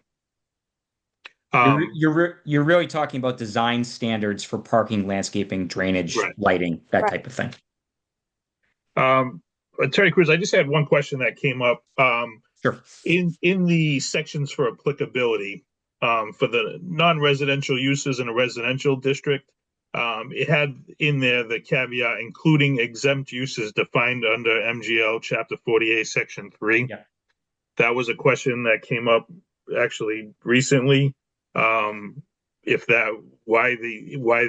G: You're really talking about design standards for parking, landscaping, drainage,
D: Right.
G: lighting, that type of thing.
D: Attorney Cruz, I just had one question that came up.
G: Sure.
D: In the sections for applicability, for the non-residential uses in a residential district, it had in there the caveat, including exempt uses defined under MGL Chapter 48, Section 3.
G: Yeah.
D: That was a question that came up actually recently. Why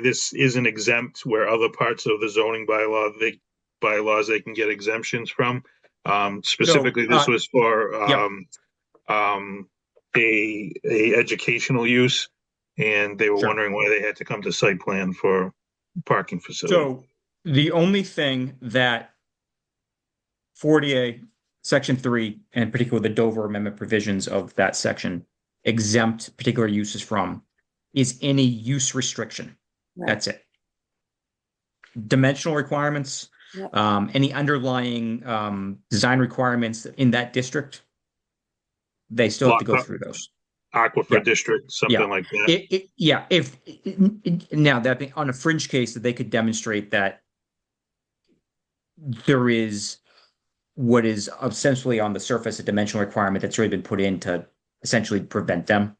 D: this isn't exempt where other parts of the zoning bylaws they can get exemptions from. Specifically, this was for a educational use, and they were wondering why they had to come to site plan for parking facility.
G: So the only thing that 40A Section 3, and particularly the Dover Amendment provisions of that section, exempt particular uses from is any use restriction.
C: Right.
G: That's it. Dimensional requirements,
C: Yep.
G: Any underlying design requirements in that district, they still have to go through those.
D: Aquifer district, something like that.
G: Now that being on a fringe case that they could demonstrate that there is what is essentially on the surface a dimensional requirement that's already been put in to essentially prevent them.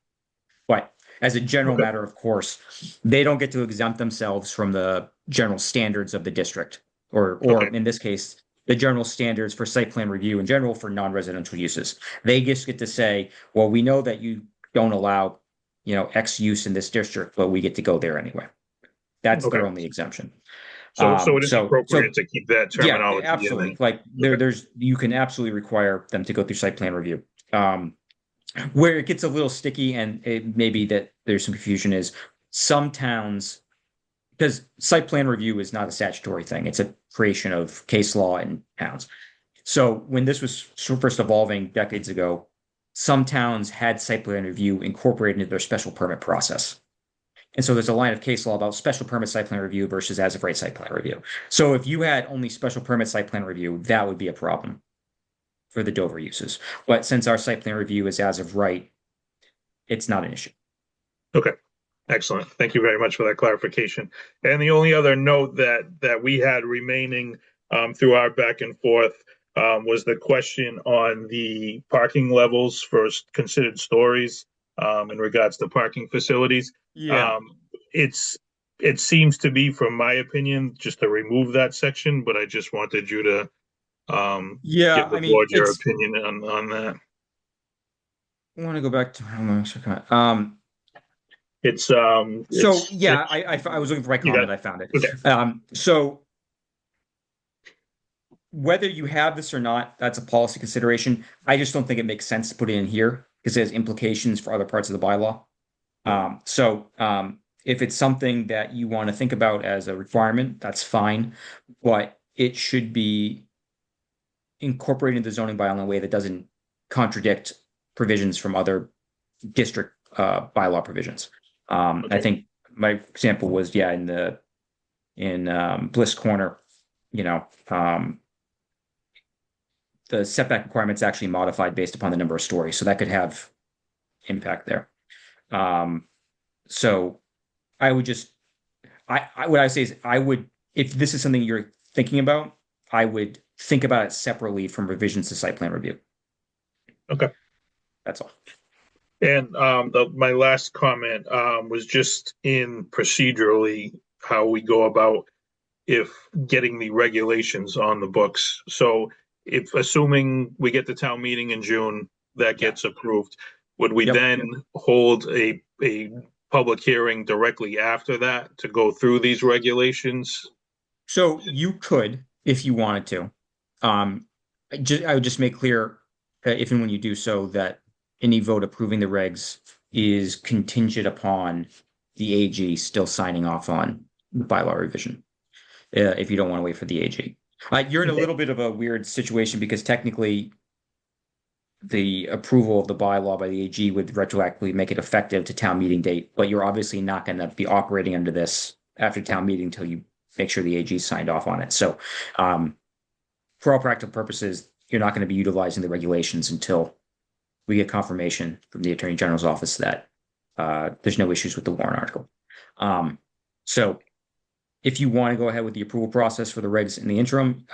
G: But as a general matter, of course, they don't get to exempt themselves from the general standards of the district, or in this case, the general standards for site plan review in general for non-residential uses. They just get to say, well, we know that you don't allow, X use in this district, but we get to go there anyway. That's their only exemption.
D: So it is appropriate to keep that terminology.
G: Yeah, absolutely. Like you can absolutely require them to go through site plan review. Where it gets a little sticky and it maybe that there's some confusion is some towns, because site plan review is not a statutory thing. It's a creation of case law in towns. So when this was first evolving decades ago, some towns had site plan review incorporated into their special permit process. And so there's a line of case law about special permit site plan review versus as of right site plan review. So if you had only special permit site plan review, that would be a problem for the Dover uses. But since our site plan review is as of right, it's not an issue.
D: Okay. Excellent. Thank you very much for that clarification. And the only other note that we had remaining through our back and forth was the question on the parking levels for considered stories in regards to parking facilities.
G: Yeah.
D: It seems to be, from my opinion, just to remove that section, but I just wanted you to give the board your opinion on that.
G: I want to go back to I was looking for my comment. I found it.
D: Okay.
G: So whether you have this or not, that's a policy consideration. I just don't think it makes sense to put it in here because it has implications for other parts of the bylaw. If it's something that you want to think about as a requirement, that's fine, but it should be incorporated into the zoning bylaw in a way that doesn't contradict provisions from other district bylaw provisions. I think my example was in Bliss Corner, the setback requirement's actually modified based upon the number of stories, so that could have impact there. So I would just, what I would say is I would, if this is something you're thinking about, I would think about it separately from revisions to site plan review.
D: Okay.
G: That's all.
D: And my last comment was just in procedurally how we go about if getting the regulations on the books. So if assuming we get the town meeting in June, that gets approved, would we
G: Yep.
D: then hold a public hearing directly after that to go through these regulations?
G: So you could, if you wanted to, I would just make clear, if and when you do so, that any vote approving the regs is contingent upon the AG still signing off on the bylaw revision. If you don't want to wait for the AG, you're in a little bit of a weird situation because technically, the approval of the bylaw by the AG would retroactively make it effective to town meeting date, but you're obviously not going to be operating under this after town meeting until you make sure the AG signed off on it. So, for all practical purposes, you're not going to be utilizing the regulations until we get confirmation from the Attorney General's office that there's no issues with the warrant article. So, if you want to go ahead with the approval process for the regs in the interim,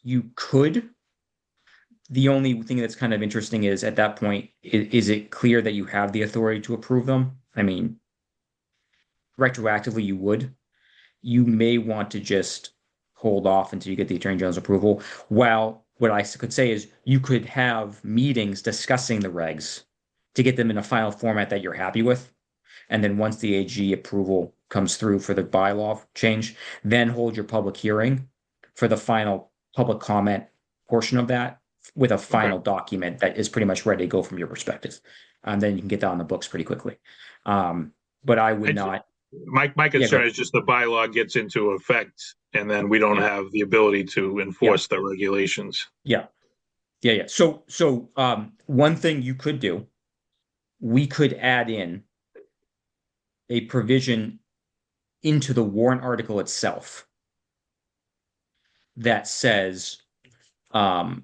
G: you could. The only thing that's kind of interesting is at that point, is it clear that you have the authority to approve them? I mean, retroactively, you would. You may want to just hold off until you get the Attorney General's approval. While what I could say is you could have meetings discussing the regs to get them in a final format that you're happy with. And then once the AG approval comes through for the bylaw change, then hold your public hearing for the final public comment portion of that with a final document that is pretty much ready to go from your perspective. And then you can get that on the books pretty quickly. But I would not.
D: My concern is just the bylaw gets into effect and then we don't have the ability to enforce the regulations.
G: Yeah. So one thing you could do, we could add in a provision into the warrant article itself that says that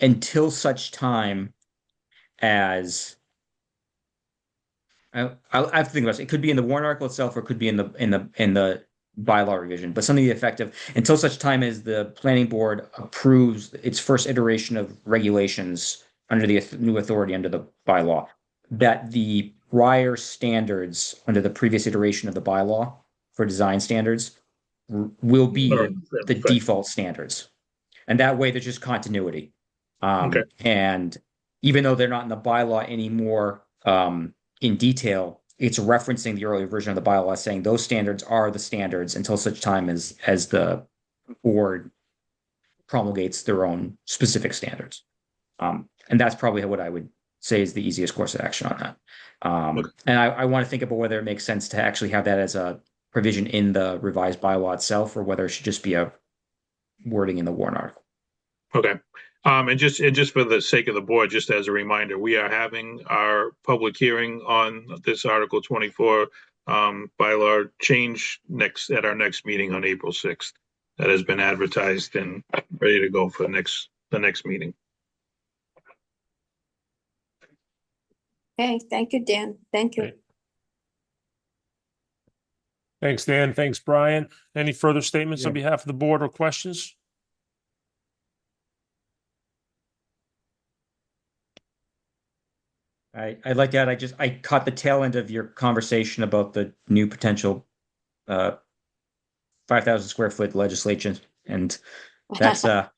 G: until such time as I have to think about it. It could be in the warrant article itself, or it could be in the bylaw revision, but something effective until such time as the planning board approves its first iteration of regulations under the new authority under the bylaw, that the prior standards under the previous iteration of the bylaw for design standards will be the default standards. And that way there's just continuity. And even though they're not in the bylaw anymore in detail, it's referencing the earlier version of the bylaw saying those standards are the standards until such time as the board promulgates their own specific standards. And that's probably what I would say is the easiest course of action on that. And I want to think about whether it makes sense to actually have that as a provision in the revised bylaw itself, or whether it should just be a wording in the warrant article.
D: Okay. And just for the sake of the board, just as a reminder, we are having our public hearing on this Article 24 bylaw change at our next meeting on April 6th. That has been advertised and ready to go for the next meeting.
C: Okay, thank you, Dan. Thank you.
A: Great. Thanks, Dan. Thanks, Brian. Any further statements on behalf of the board or questions?
G: I'd like to add, I caught the tail end of your conversation about the new potential 5,000 square foot legislation. And that's the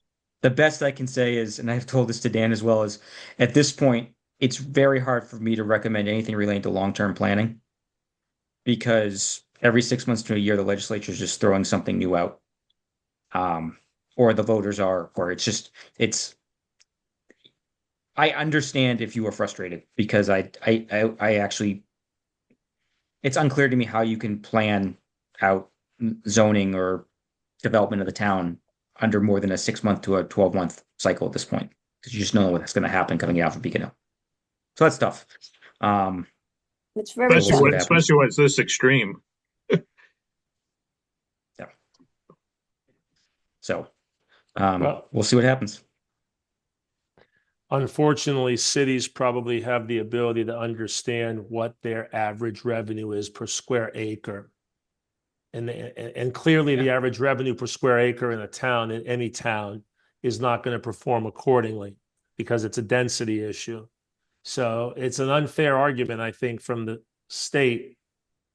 G: best I can say is, and I've told this to Dan as well, is at this point, it's very hard for me to recommend anything relating to long-term planning because every 6 months to a year, the legislature is just throwing something new out. Or the voters are, or I understand if you are frustrated because I actually, it's unclear to me how you can plan out zoning or development of the town under more than a 6 month to a 12-month cycle at this point, because you just know what's going to happen coming out from Beacon Hill. So that's tough.
C: It's very tough.
D: Especially when it's this extreme.
G: Yeah. So we'll see what happens.
A: Unfortunately, cities probably have the ability to understand what their average revenue is per square acre. And clearly the average revenue per square acre in a town, in any town, is not going to perform accordingly because it's a density issue. So it's an unfair argument, I think, from the state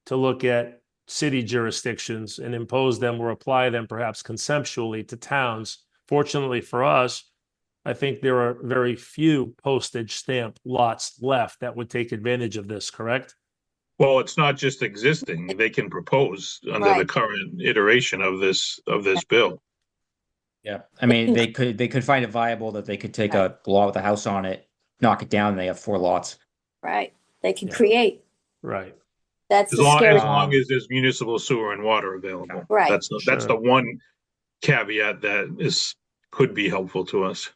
A: to look at city jurisdictions and impose them or apply them perhaps conceptually to towns. Fortunately for us, I think there are very few postage stamp lots left that would take advantage of this, correct?
D: Well, it's not just existing. They can propose under the
C: Right.
D: current iteration of this bill.
G: Yeah, I mean, they could find it viable that they could take a lot with a house on it, knock it down, and they have 4 lots.
C: Right. They can
A: Yeah.
C: create.
A: Right.
C: That's
D: As
C: the
D: long,
C: scary.
D: as long as there's municipal sewer and water available.
C: Right.
D: That's
A: Sure.
D: the one caveat that could be helpful to us.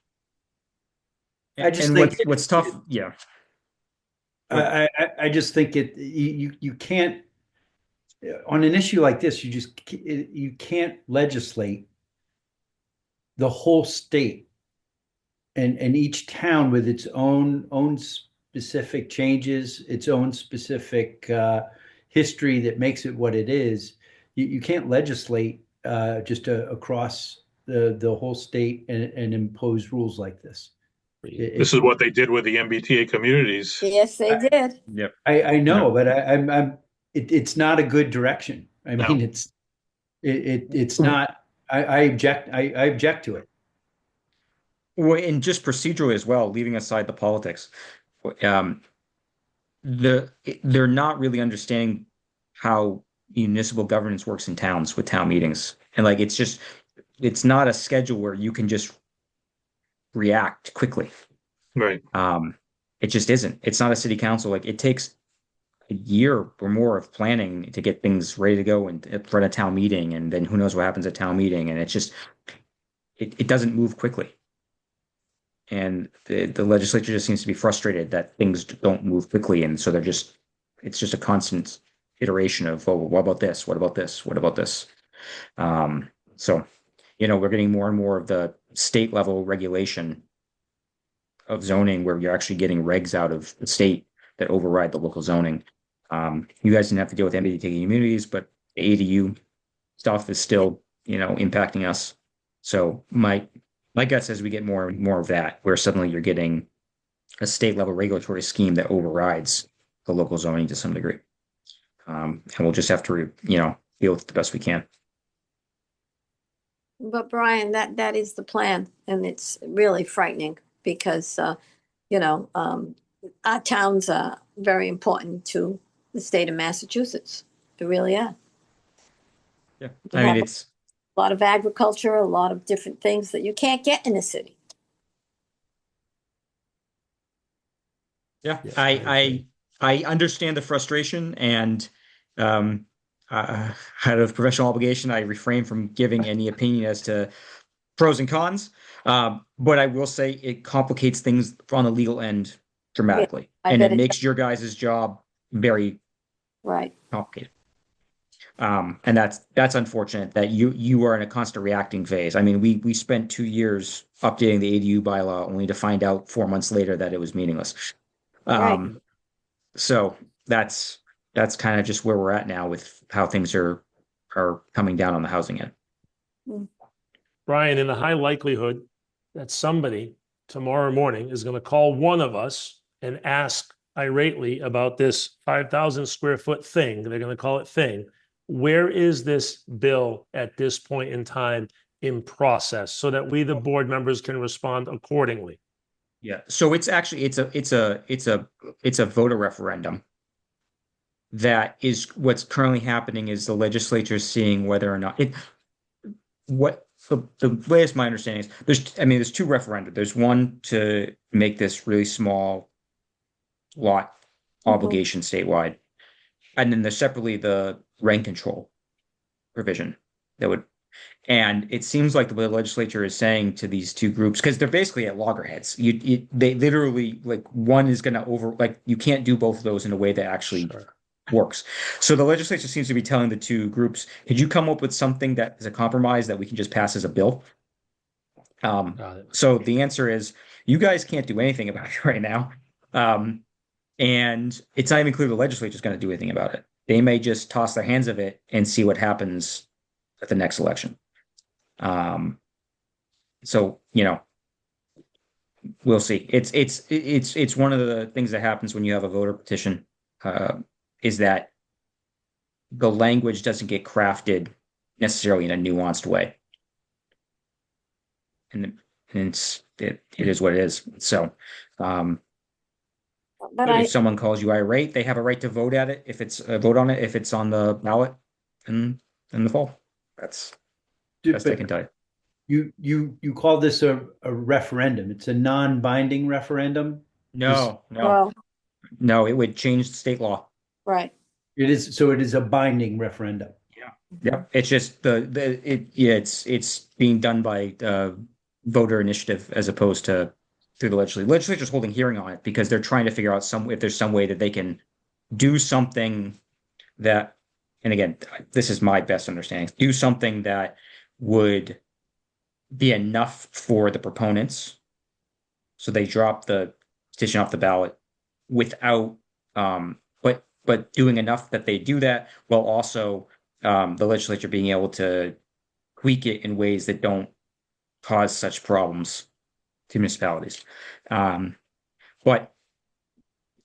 E: I just
G: And
E: think
G: what's tough, yeah.
E: I just think you can't, on an issue like this, you can't legislate the whole state and each town with its own specific changes, its own specific history that makes it what it is. You can't legislate just across the whole state and impose rules like this.
D: This is what they did with the MBTA communities.
C: Yes, they did.
G: Yep.
E: I know, but it's not a good direction. I
D: No.
E: mean, it's not. I object to it.
G: Well, and just procedurally as well, leaving aside the politics, they're not really understanding how municipal governance works in towns with town meetings, and like it's not a schedule where you can just react quickly.
D: Right.
G: It just isn't. It's not a city council. Like it takes a year or more of planning to get things ready to go and run a town meeting, and then who knows what happens at town meeting, and it's just it doesn't move quickly. And the legislature just seems to be frustrated that things don't move quickly, and so it's just a constant iteration of, oh, what about this? What about this? What about this? So, we're getting more and more of the state level regulation of zoning where you're actually getting regs out of the state that override the local zoning. You guys didn't have to deal with MBTA communities, but the ADU stuff is still, impacting us. So my guess is we get more and more of that, where suddenly you're getting a state level regulatory scheme that overrides the local zoning to some degree. And we'll just have to, deal with it the best we can.
C: But Brian, that is the plan, and it's really frightening because our towns are very important to the state of Massachusetts. They really are.
G: Yeah,
C: We
G: I mean,
C: have
G: it's
C: a lot of agriculture, a lot of different things that you can't get in a city.
G: yeah.
A: Yeah,
G: I understand the frustration, and out of professional obligation, I refrain from giving any opinion as to pros and cons. But I will say it complicates things on the legal end dramatically,
C: I
G: and
C: bet
G: it
C: it
G: makes your guys' job very
C: Right.
G: complicated. And that's unfortunate that you are in a constant reacting phase. I mean, we spent 2 years updating the ADU bylaw only to find out 4 months later that it was meaningless.
C: Right.
G: So that's kind of just where we're at now with how things are coming down on the housing end.
A: Brian, in the high likelihood that somebody tomorrow morning is going to call one of us and ask irately about this 5,000 square foot thing, they're going to call it thing. Where is this bill at this point in time in process so that we, the board members, can respond accordingly?
G: Yeah. So it's actually it's a voter referendum. That is what's currently happening is the legislature is seeing whether or not the latest my understanding is there's 2 referenda. There's one to make this really small lot obligation statewide, and then there's separately the rent control provision that would. And it seems like the legislature is saying to these 2 groups, because they're basically at loggerheads. They literally, like, one is going to you can't do both of those in a way that actually works. So the legislature seems to be telling the 2 groups, could you come up with something that is a compromise that we can just pass as a bill?
A: Got it.
G: So the answer is you guys can't do anything about it right now. And it's not even clear the legislature is going to do anything about it. They may just toss their hands of it and see what happens at the next election. So, we'll see. It's one of the things that happens when you have a voter petition, is that the language doesn't get crafted necessarily in a nuanced way. And it is what it is. So,
C: But
G: but
C: I,
G: if someone calls you irate, they have a right to vote at it if it's vote on it if it's on the ballot in the fall. That's best I can tell you.
E: You call this a referendum. It's a non-binding referendum.
G: No,
C: well,
G: it would change state law.
C: right.
E: It is a binding referendum.
G: Yeah, it's just it's being done by voter initiative as opposed to through the legislature. The legislature's holding hearing on it because they're trying to figure out if there's some way that they can do something that, and again, this is my best understanding, do something that would be enough for the proponents. So they drop the petition off the ballot without, but doing enough that they do that while also the legislature being able to tweak it in ways that don't cause such problems to municipalities. But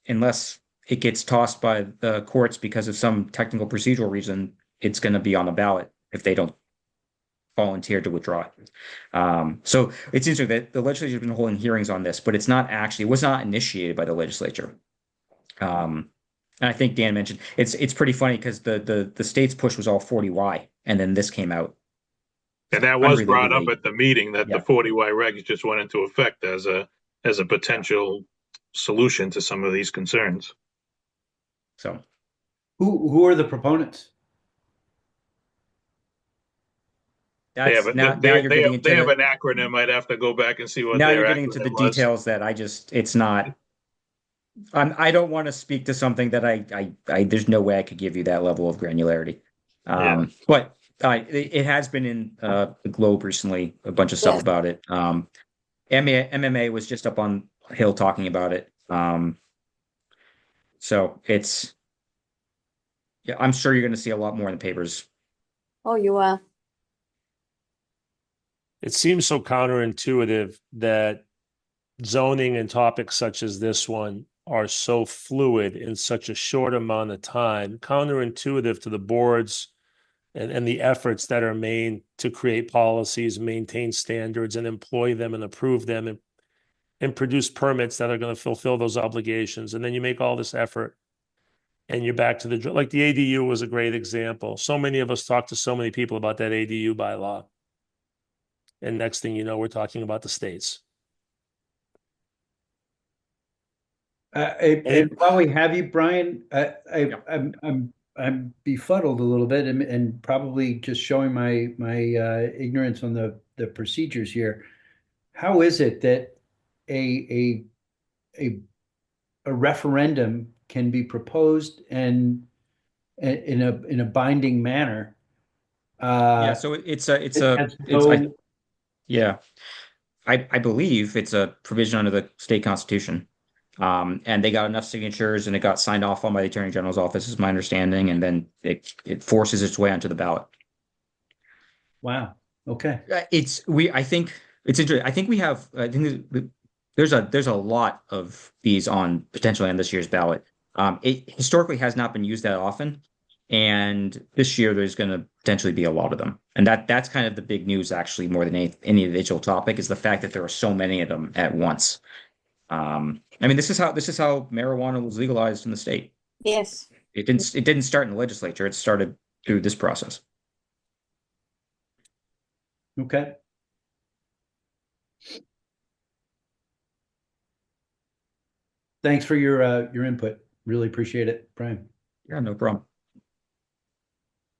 G: unless it gets tossed by the courts because of some technical procedural reason, it's going to be on the ballot if they don't volunteer to withdraw it. So it's interesting that the legislature has been holding hearings on this, but it was not initiated by the legislature. And I think Dan mentioned it's pretty funny because the state's push was all 40Y, and then this came out.
D: And that was brought up
G: Unrelated.
D: at the meeting that the 40Y regs just went into effect as a potential solution to some of these concerns.
G: So
E: Who are the proponents?
D: They
G: that's
D: have,
G: now
D: they,
G: you're
D: they,
G: getting
D: have,
G: into
D: they have an acronym. I'd have to go back and see what
G: now
D: their
G: you're getting into the
D: acronym was.
G: details that it's not. I don't want to speak to something that I there's no way I could give you that level of granularity.
D: Yeah.
G: But it has been in the Globe recently, a bunch of stuff
C: Yes.
G: about it. MMA was just up on Hill talking about it. So I'm sure you're going to see a lot more in the papers.
C: Oh, you are.
A: It seems so counterintuitive that zoning and topics such as this one are so fluid in such a short amount of time, counterintuitive to the boards and the efforts that are made to create policies, maintain standards, and employ them and approve them and produce permits that are going to fulfill those obligations. And then you make all this effort and you're back to like the ADU was a great example. So many of us talk to so many people about that ADU bylaw. And next thing you know, we're talking about the states.
E: And while we have you, Brian, I'm befuddled a little bit and probably just showing my ignorance on the procedures here. How is it that a referendum can be proposed and in a binding manner?
G: So I believe it's a provision under the state constitution. And they got enough signatures and it got signed off on by the Attorney General's office, is my understanding, and then it forces its way onto the ballot.
E: Wow. Okay.
G: I think it's interesting. I think there's a lot of these potentially on this year's ballot. It historically has not been used that often. And this year there's going to potentially be a lot of them. And that's kind of the big news, actually, more than any individual topic, is the fact that there are so many of them at once. I mean, this is how marijuana was legalized in the state.
C: Yes.
G: It didn't start in the legislature. It started through this process.
E: Okay. Thanks for your input. Really appreciate it, Brian.
G: Yeah, no problem.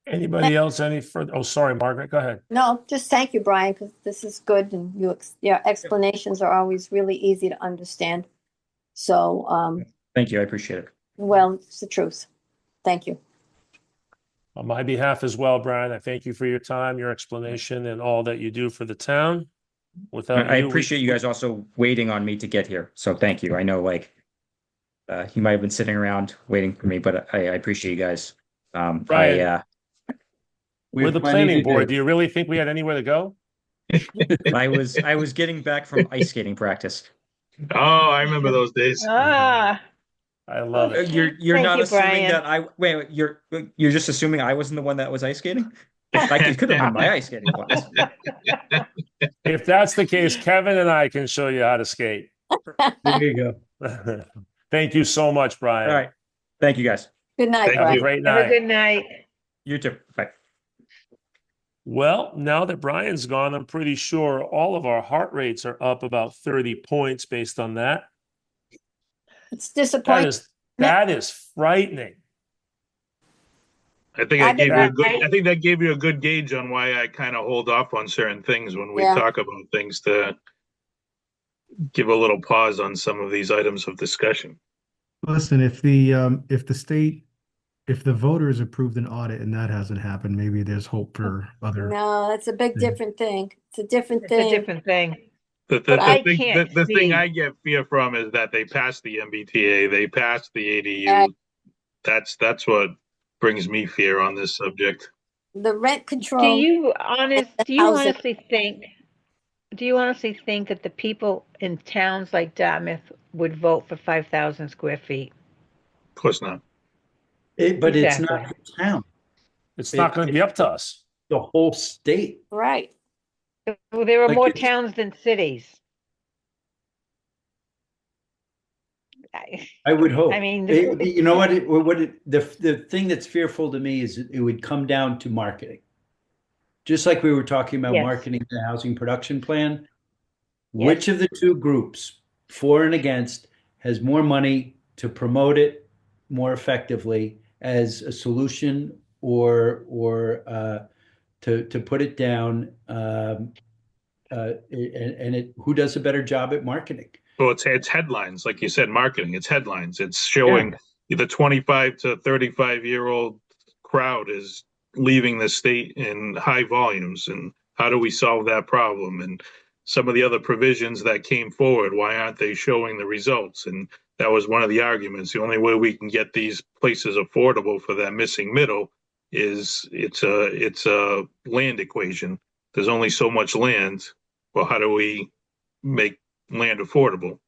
A: Anybody else? Any further? Oh, sorry, Margaret, go ahead.
C: No, just thank you, Brian, because this is good and your explanations are always really easy to understand. So,
G: Thank you. I appreciate it.
C: well, it's the truth. Thank you.
A: On my behalf as well, Brian, I thank you for your time, your explanation, and all that you do for the town. Without
G: I
A: you,
G: appreciate you guys also waiting on me to get here. So thank you. I know you might have been sitting around waiting for me, but I appreciate you guys.
A: Brian,
E: We
A: we're
E: have
A: the
E: plenty
A: planning
E: to
A: board.
E: do.
A: Do you really think we had anywhere to go?
G: I was getting back from ice skating practice.
D: Oh, I remember those days.
B: Ah,
A: I love it.
G: You're
B: Thank
G: not
B: you,
G: assuming
B: Brian.
G: that you're just assuming I wasn't the one that was ice skating? Like it could have been my ice skating class.
A: If that's the case, Kevin and I can show you how to skate.
E: There you go.
A: Thank you so much, Brian.
G: All right. Thank you guys.
C: Good night,
D: Thank
A: Have a
C: Brian.
D: you.
A: great
B: Have a
A: night.
B: good night.
G: You too. Bye.
A: Well, now that Brian's gone, I'm pretty sure all of our heart rates are up about 30 points based on that.
C: It's disappointing.
A: That is frightening.
D: I think I think that gave you a good gauge on why I kind of hold off on certain things when we
C: Yeah.
D: talk about things, to give a little pause on some of these items of discussion.
F: Listen, if the voters approved an audit and that hasn't happened, maybe there's hope for other.
C: No, that's a big
F: thing.
C: different thing. It's a different
B: It's a
C: thing.
B: different thing.
D: The
B: I
D: thing,
B: can't
D: the thing
B: see-
D: I get fear from is that they passed the MBTA, they passed the ADU.
C: Right.
D: That's what brings me fear on this subject.
C: The rent
B: Do
C: control.
B: you
C: housing.
B: honestly think that the people in towns like Dartmouth would vote for 5,000 square feet?
D: Of course not.
E: But it's not
B: Exactly.
E: the town,
A: It's not going to be up to us.
E: the whole state.
C: Right.
B: Well, there are
E: Like
B: more
E: it's-
B: towns than cities.
E: I would hope.
B: I mean,
E: You know the thing that's fearful to me is it would come down to marketing. Just like we were talking about
B: Yes.
E: marketing the housing production plan,
B: Yes.
E: which of the two groups, for and against, has more money to promote it more effectively as a solution, or to put it down, who does a better job at marketing?
D: Well, it's headlines, like you said, marketing. It's headlines. It's showing the 25 to 35-year-old crowd is leaving the state in high volumes, and how do we solve that problem? And some of the other provisions that came forward, why aren't they showing the results? And that was one of the arguments. The only way we can get these places affordable for that missing middle is it's a land equation. There's only so much land. Well, how do we make land affordable?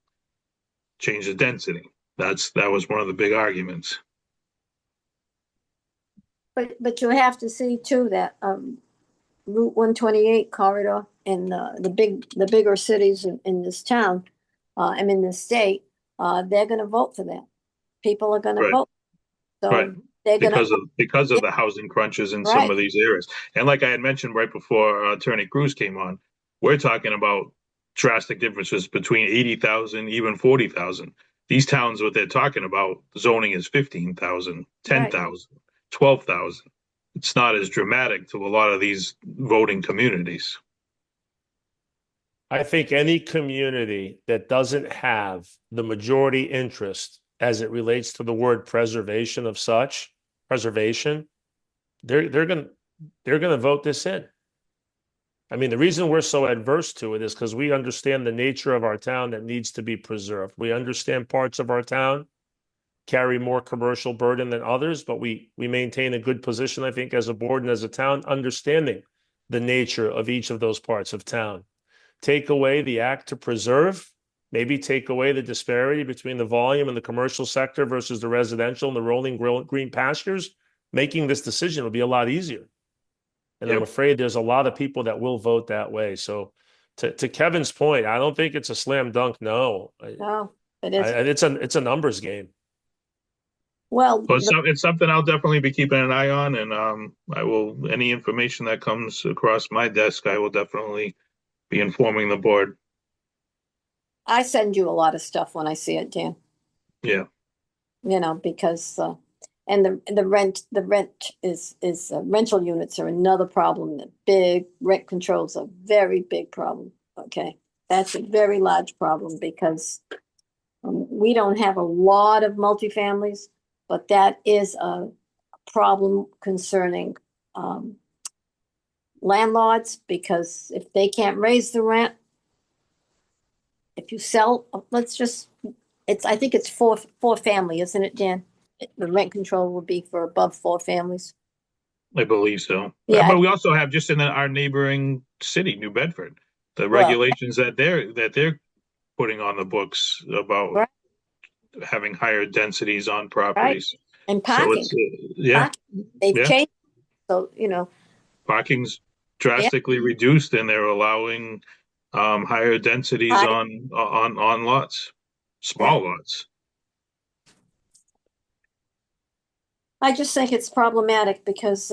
D: Change the density. That was one of the big arguments.
C: But you have to see too that Route 128 corridor in the bigger cities in this town, and in this state, they're going to vote for that. People are going to
D: Right.
C: vote. So
D: Right.
C: they're going
D: because of the housing crunches in some of these areas. And like I had mentioned right before Attorney Cruz came on, we're talking about drastic differences between 80,000, even 40,000. These towns, what they're talking about, zoning is 15,000, 10,000, 12,000. It's not as dramatic to a lot of these voting communities.
A: I think any community that doesn't have the majority interest as it relates to the word preservation, they're gonna vote this in. I mean, the reason we're so adverse to it is because we understand the nature of our town that needs to be preserved. We understand parts of our town carry more commercial burden than others, but we maintain a good position, I think, as a board and as a town, understanding the nature of each of those parts of town. Take away the act to preserve, maybe take away the disparity between the volume in the commercial sector versus the residential and the rolling green pastures. Making this decision will be a lot easier. And I'm afraid there's a lot of people that will vote that way. So to Kevin's point, I don't think it's a slam dunk. No,
C: No, it is.
A: it's a numbers game.
C: Well,
D: But it's something I'll definitely be keeping an eye on, and I will, any information that comes across my desk, I will definitely be informing the board.
C: I send you a lot of stuff when I see it, Dan.
D: Yeah.
C: You know, because and the rent is rental units are another problem. The big rent control's a very big problem. Okay, that's a very large problem because we don't have a lot of multifamilies, but that is a problem concerning landlords, because if they can't raise the rent, if you sell, I think it's four family, isn't it, Dan? The rent control would be for above four families.
D: I believe so.
C: Yeah.
D: But we also have just in our neighboring city, New Bedford, the
C: Well-
D: regulations that they're putting on the books about
C: Right.
D: having higher densities on properties.
C: And
D: So
C: parking,
D: it's, yeah,
C: they've
D: yeah.
C: changed, so,
D: parking's drastically reduced and they're allowing higher densities
C: Parking.
D: on lots, small lots.
C: I just think it's problematic because,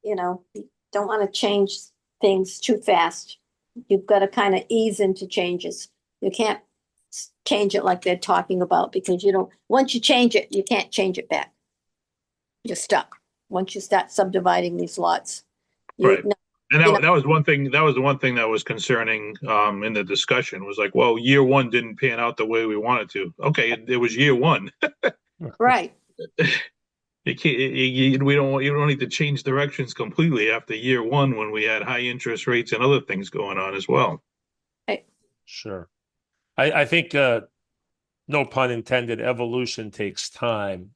C: you don't want to change things too fast. You've got to kind of ease into changes. You can't change it like they're talking about because once you change it, you can't change it back. You're stuck. Once you start subdividing these lots.
D: Right. And that was one thing, that was the one thing that was concerning in the discussion was like, well, year one didn't pan out the way we wanted to. Okay, it was year one.
C: Right.
D: You can't, you don't need to change directions completely after year one when we had high interest rates and other things going on as well.
A: Sure. I think, no pun intended, evolution takes time.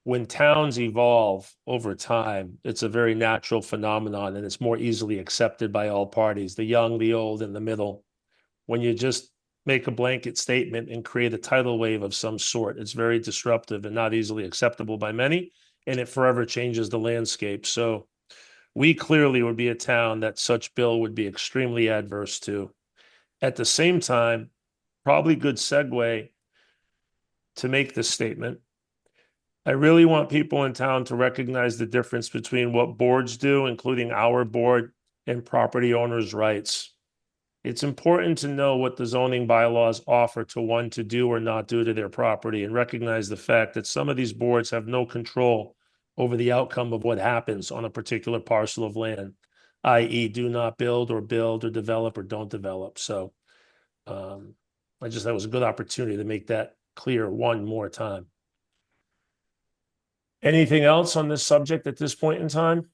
A: When towns evolve over time, it's a very natural phenomenon and it's more easily accepted by all parties, the young, the old, and the middle. When you just make a blanket statement and create a tidal wave of some sort, it's very disruptive and not easily acceptable by many, and it forever changes the landscape. So we clearly would be a town that such bill would be extremely adverse to. At the same time, probably good segue to make this statement. I really want people in town to recognize the difference between what boards do, including our board, and property owners' rights. It's important to know what the zoning bylaws offer to one to do or not do to their property and recognize the fact that some of these boards have no control over the outcome of what happens on a particular parcel of land, i.e. do not build or develop or don't develop. So I just thought it was a good opportunity to make that clear one more time. Anything else on this subject at this point in time?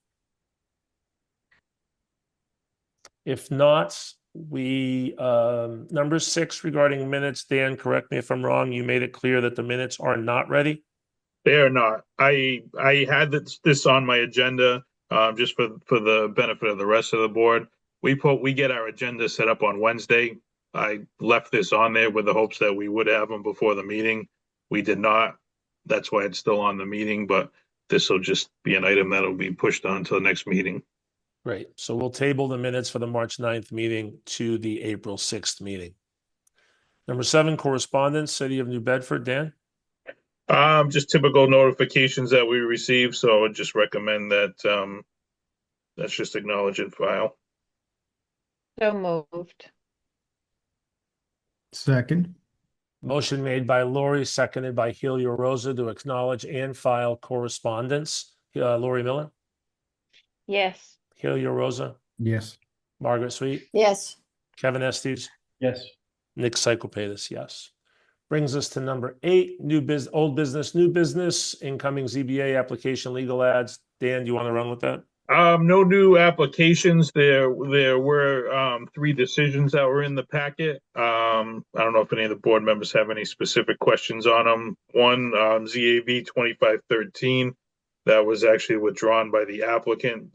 A: If not, number 6 regarding minutes, Dan, correct me if I'm wrong, you made it clear that the minutes are not ready?
D: They are not. I had this on my agenda just for the benefit of the rest of the board. We get our agenda set up on Wednesday. I left this on there with the hopes that we would have them before the meeting. We did not. That's why it's still on the meeting, but this will just be an item that'll be pushed on to the next meeting.
A: Great. So we'll table the minutes for the March 9th meeting to the April 6th meeting. Number 7, correspondence, City of New Bedford, Dan?
D: Just typical notifications that we receive, so I would just recommend that that's just acknowledge and file.
B: So moved.
F: Second.
A: Motion made by Lori, seconded by Helio Rosa to acknowledge and file correspondence. Lori Miller,
B: Yes.
A: Helio Rosa,
F: Yes.
A: Margaret Sweet,
C: Yes.
A: Kevin Estes,
E: Yes.
A: Nick Cyclepatis, yes. Brings us to number 8, old business, new business, incoming ZBA application, legal ads. Dan, do you want to run with that?
D: No new applications. There were 3 decisions that were in the packet. I don't know if any of the board members have any specific questions on them. One, ZAV 2513, that was actually withdrawn by the applicant.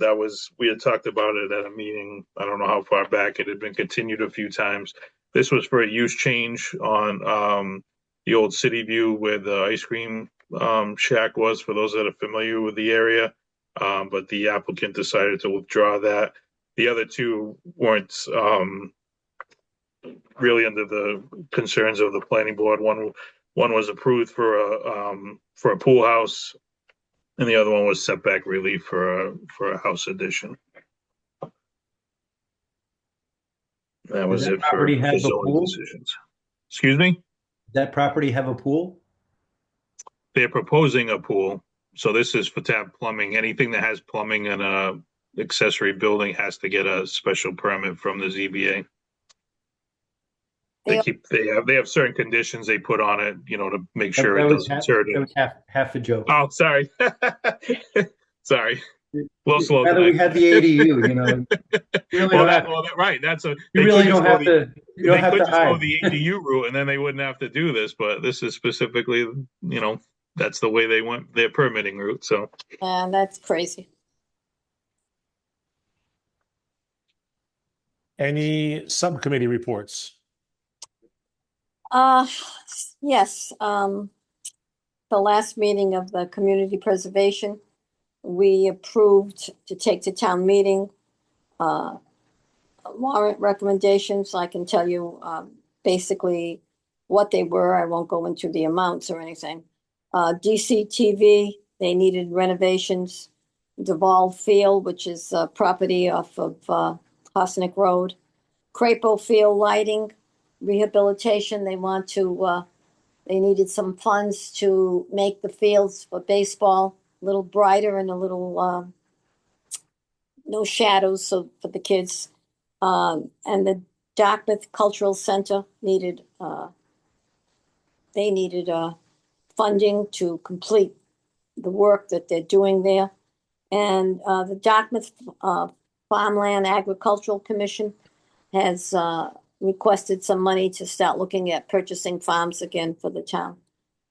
D: We had talked about it at a meeting. I don't know how far back. It had been continued a few times. This was for a use change on the old City View where the ice cream shack was, for those that are familiar with the area. But the applicant decided to withdraw that. The other 2 weren't really under the concerns of the planning board. One was approved for a pool house, and the other one was setback relief for a house addition. That was it for
E: property have a
D: zoning
E: pool?
D: decisions. Excuse me?
E: Does that property have a pool?
D: They're proposing a pool. So this is for tap plumbing. Anything that has plumbing in a accessory building has to get a special permit from the ZBA. They have certain conditions they put on it, to make sure it doesn't turn
E: That was half a joke.
D: Oh, sorry. Sorry. little slow
E: Rather we
D: today.
E: had the ADU, you know. You really don't have,
D: Right. That's a.
E: you
D: They
E: really
D: could just
E: don't
D: go
E: have
D: the.
E: to, you don't
D: They
E: have
D: could
E: to
D: just go
E: hide.
D: the ADU route, and then they wouldn't have to do this. But this is specifically, that's the way they went their permitting route. So
C: And that's crazy.
A: Any subcommittee reports?
C: Uh, yes, the last meeting of the community preservation, we approved to take to town meeting, warrant recommendations. I can tell you, basically what they were. I won't go into the amounts or anything. DCTV, they needed renovations. Duval Field, which is, property off of, Hosnick Road. Crapo Field lighting rehabilitation. They want to, they needed some funds to make the fields for baseball a little brighter and a little, no shadows so for the kids. And the Dartmouth Cultural Center needed, they needed, funding to complete the work that they're doing there. And, the Dartmouth, Farmland Agricultural Commission has, requested some money to start looking at purchasing farms again for the town.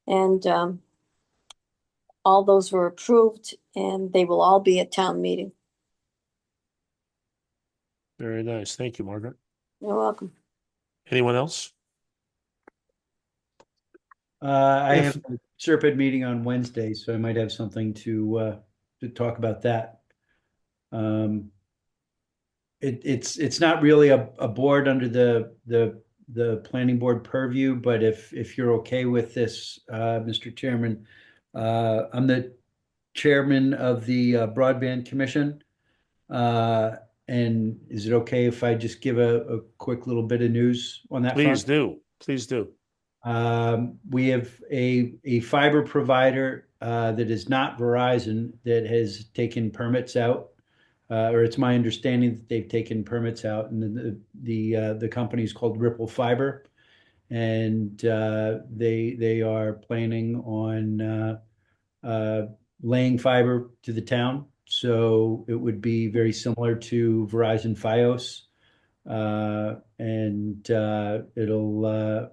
C: And, all those were approved and they will all be at town meeting.
A: Very nice. Thank you, Margaret.
C: You're welcome.
A: Anyone else?
E: I
A: If-
E: have a Serpent meeting on Wednesday, so I might have something to talk about that. It's not really a board under the planning board purview, but if you're okay with this, Mr. Chairman, I'm the chairman of the Broadband Commission. And is it okay if I just give a quick little bit of news on that front?
A: Please do. Please do.
E: We have a fiber provider that is not Verizon that has taken permits out, or it's my understanding that they've taken permits out, and the company is called Ripple Fiber, and they are planning on laying fiber to the town. So it would be very similar to Verizon Fios, and it'll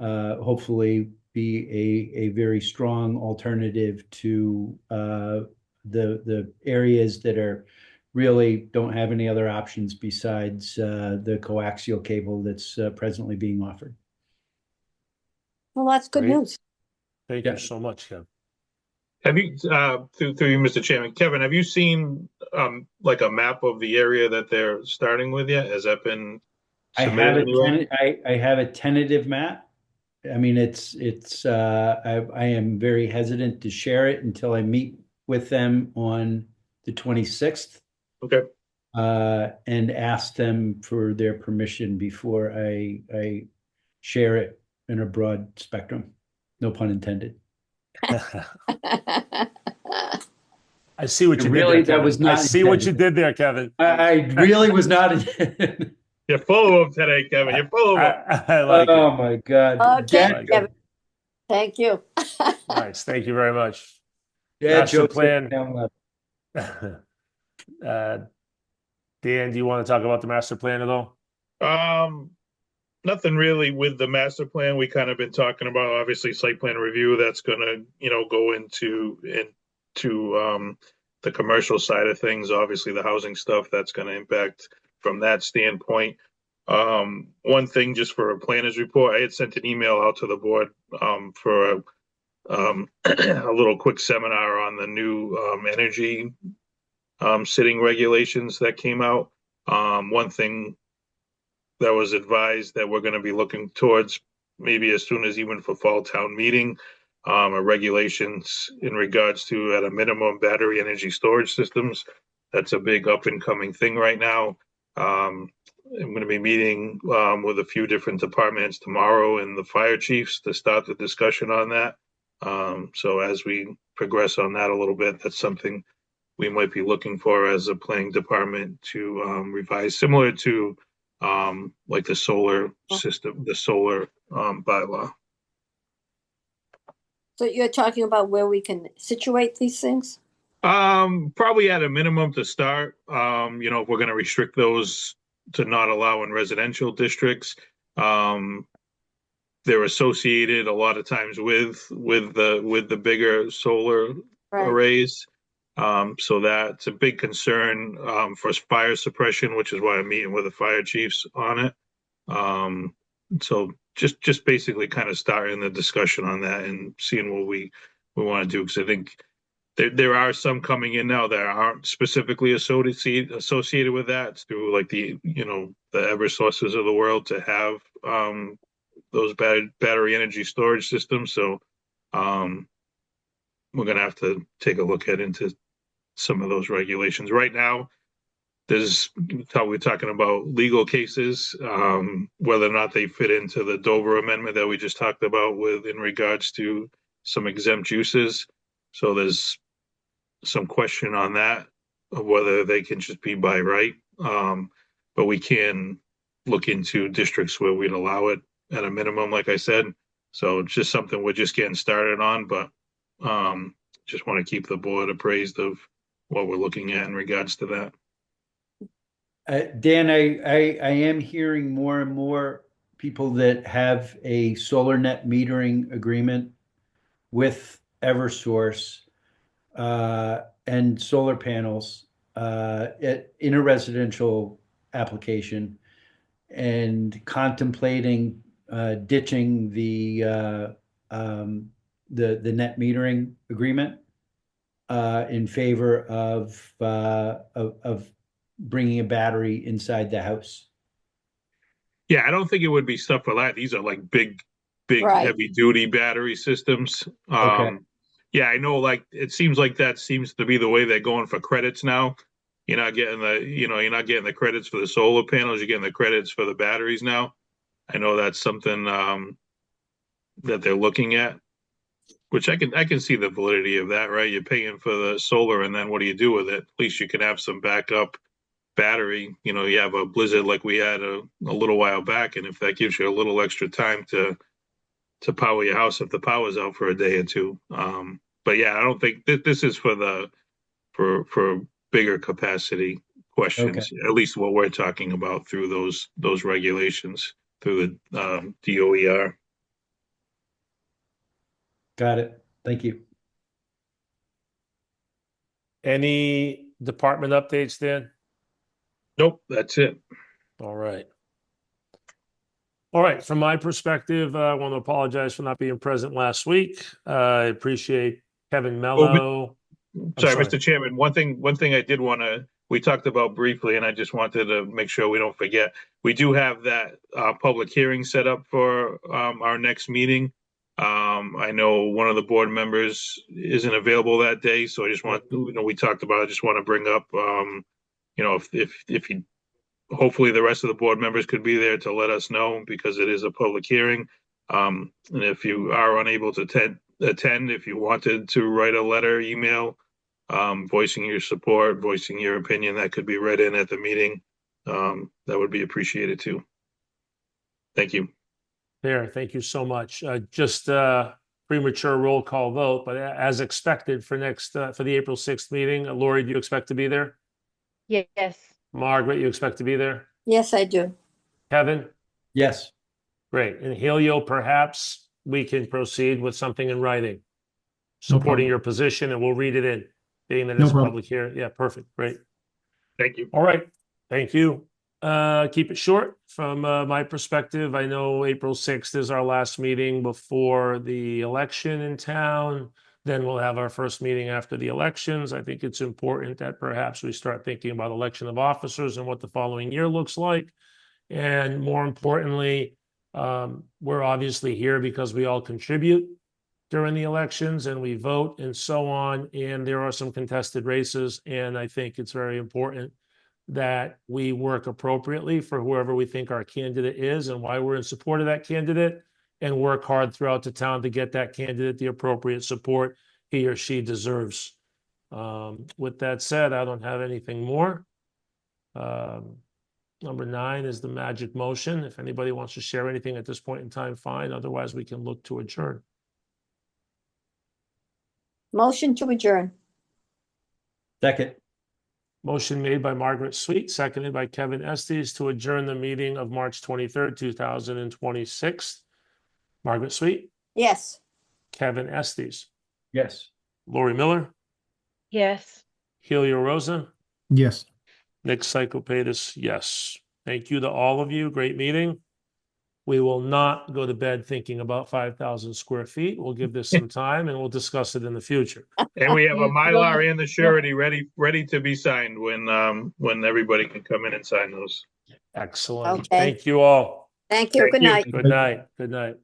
E: hopefully be a very strong alternative to the areas that are really don't have any other options besides the coaxial cable that's presently being offered.
C: Well, that's good
A: Great.
C: news.
A: Thank
E: Yeah.
A: you so much, Ken.
D: have you, through you, Mr. Chairman, Kevin, have you seen like a map of the area that they're starting with yet? Has that been submitted anywhere?
E: I have a tentative map. I mean, I am very hesitant to share it until I meet with them on the 26th.
D: Okay.
E: And ask them for their permission before I share it in a broad spectrum. No pun intended.
A: I see what you
E: Really,
A: did there,
E: that was
A: Kevin. I
E: not
A: see what
E: intended.
A: you did there, Kevin.
E: I really was not.
D: You're full of them today, Kevin. You're full of them.
A: I like
E: Oh
A: it.
E: my God.
C: Okay,
A: Like it.
C: Kevin. Thank you.
A: Nice. Thank you very much.
E: Yeah,
A: Master
E: Joe,
A: plan.
E: down left.
A: Dan, do you want to talk about the master plan at all?
D: Nothing really with the master plan. We kind of been talking about obviously site plan review. That's gonna, go into the commercial side of things. Obviously, the housing stuff that's gonna impact from that standpoint. One thing just for a planner's report, I had sent an email out to the board for a little quick seminar on the new energy sitting regulations that came out. One thing that was advised that we're going to be looking towards maybe as soon as even for fall town meeting, are regulations in regards to at a minimum battery energy storage systems. That's a big up and coming thing right now. I'm going to be meeting with a few different departments tomorrow and the fire chiefs to start the discussion on that. So as we progress on that a little bit, that's something we might be looking for as a planning department to revise, similar to like the solar system, the solar bylaw.
C: So you're talking about where we can situate these things?
D: Probably at a minimum to start. If we're gonna restrict those to not allow in residential districts, um, they're associated a lot of times with the bigger solar
C: Right.
D: arrays. So that's a big concern for fire suppression, which is why I'm meeting with the fire chiefs on it. So just basically kind of starting the discussion on that and seeing what we want to do, because I think there are some coming in now that aren't specifically associated with that through like the EverSources of the world to have those battery energy storage systems. So um, we're gonna have to take a look into some of those regulations. Right now, we're talking about legal cases, whether or not they fit into the Dover Amendment that we just talked about with in regards to some exempt uses. So there's some question on that of whether they can just be by right. But we can look into districts where we'd allow it at a minimum, like I said. So it's just something we're just getting started on, but just want to keep the board appraised of what we're looking at in regards to that.
E: Dan, I am hearing more and more people that have a solar net metering agreement with EverSource and solar panels in a residential application and contemplating ditching the net metering agreement in favor of bringing a battery inside the house.
D: Yeah, I don't think it would be stuff for that. These are like big
C: Right.
D: heavy duty battery systems.
E: Okay.
D: Yeah, I know, like it seems like that seems to be the way they're going for credits now. You're not getting the credits for the solar panels, you're getting the credits for the batteries now. I know that's something that they're looking at, which I can see the validity of that, right? You're paying for the solar, and then what do you do with it? At least you can have some backup battery. You have a blizzard like we had a little while back, and if that gives you a little extra time to power your house if the power's out for a day or two. But yeah, I don't think this is for bigger capacity questions.
E: Okay.
D: At least what we're talking about through those regulations through the DOER.
E: Got it. Thank you.
A: Any department updates, Dan?
D: Nope, that's it.
A: All right. All right, from my perspective, I want to apologize for not being present last week. I appreciate Kevin Mello.
D: Sorry, Mr. Chairman. One thing I did want to, we talked about briefly, and I just wanted to make sure we don't forget. We do have that public hearing set up for our next meeting. I know one of the board members isn't available that day, so I just want, we talked about, I just want to bring up, if you, hopefully the rest of the board members could be there to let us know, because it is a public hearing. And if you are unable to attend, if you wanted to write a letter, email, voicing your support, voicing your opinion, that could be read in at the meeting. That would be appreciated too. Thank you.
A: There, thank you so much. Just premature roll call vote, but as expected for the April 6th meeting, Lori, do you expect to be there?
B: Yes.
A: Margaret, you expect to be there?
C: Yes, I do.
A: Kevin?
E: Yes.
A: Great. And Helio, perhaps we can proceed with something in writing,
F: No
A: supporting
F: problem.
A: your position, and we'll read it in, being that
F: No
A: it's a
F: problem.
A: public hearing. Yeah, perfect. Great.
D: Thank you.
A: All right. Thank you. Keep it short from my perspective. I know April 6th is our last meeting before the election in town. Then we'll have our first meeting after the elections. I think it's important that perhaps we start thinking about election of officers and what the following year looks like. And more importantly, we're obviously here because we all contribute during the elections and we vote and so on. And there are some contested races. And I think it's very important that we work appropriately for whoever we think our candidate is and why we're in support of that candidate, and work hard throughout the town to get that candidate the appropriate support he or she deserves. With that said, I don't have anything more. Number 9 is the magic motion. If anybody wants to share anything at this point in time, fine. Otherwise, we can look to adjourn.
C: Motion to adjourn.
E: Second.
A: Motion made by Margaret Sweet, seconded by Kevin Estes to adjourn the meeting of March 23rd, 2026. Margaret Sweet,
C: Yes.
A: Kevin Estes,
E: Yes.
A: Lori Miller,
B: Yes.
A: Helio Rosa,
F: Yes.
A: Nick Psychopatis, yes. Thank you to all of you. Great meeting. We will not go to bed thinking about 5,000 square feet. We'll give this some time and we'll discuss it in the future.
D: And we have a
B: You
D: Mylar and the surety ready to be signed when everybody can come in and sign those.
A: Excellent.
C: Okay.
A: Thank you all.
C: Thank you.
D: Thank
C: Good
D: you.
C: night.
A: Good night. Good night.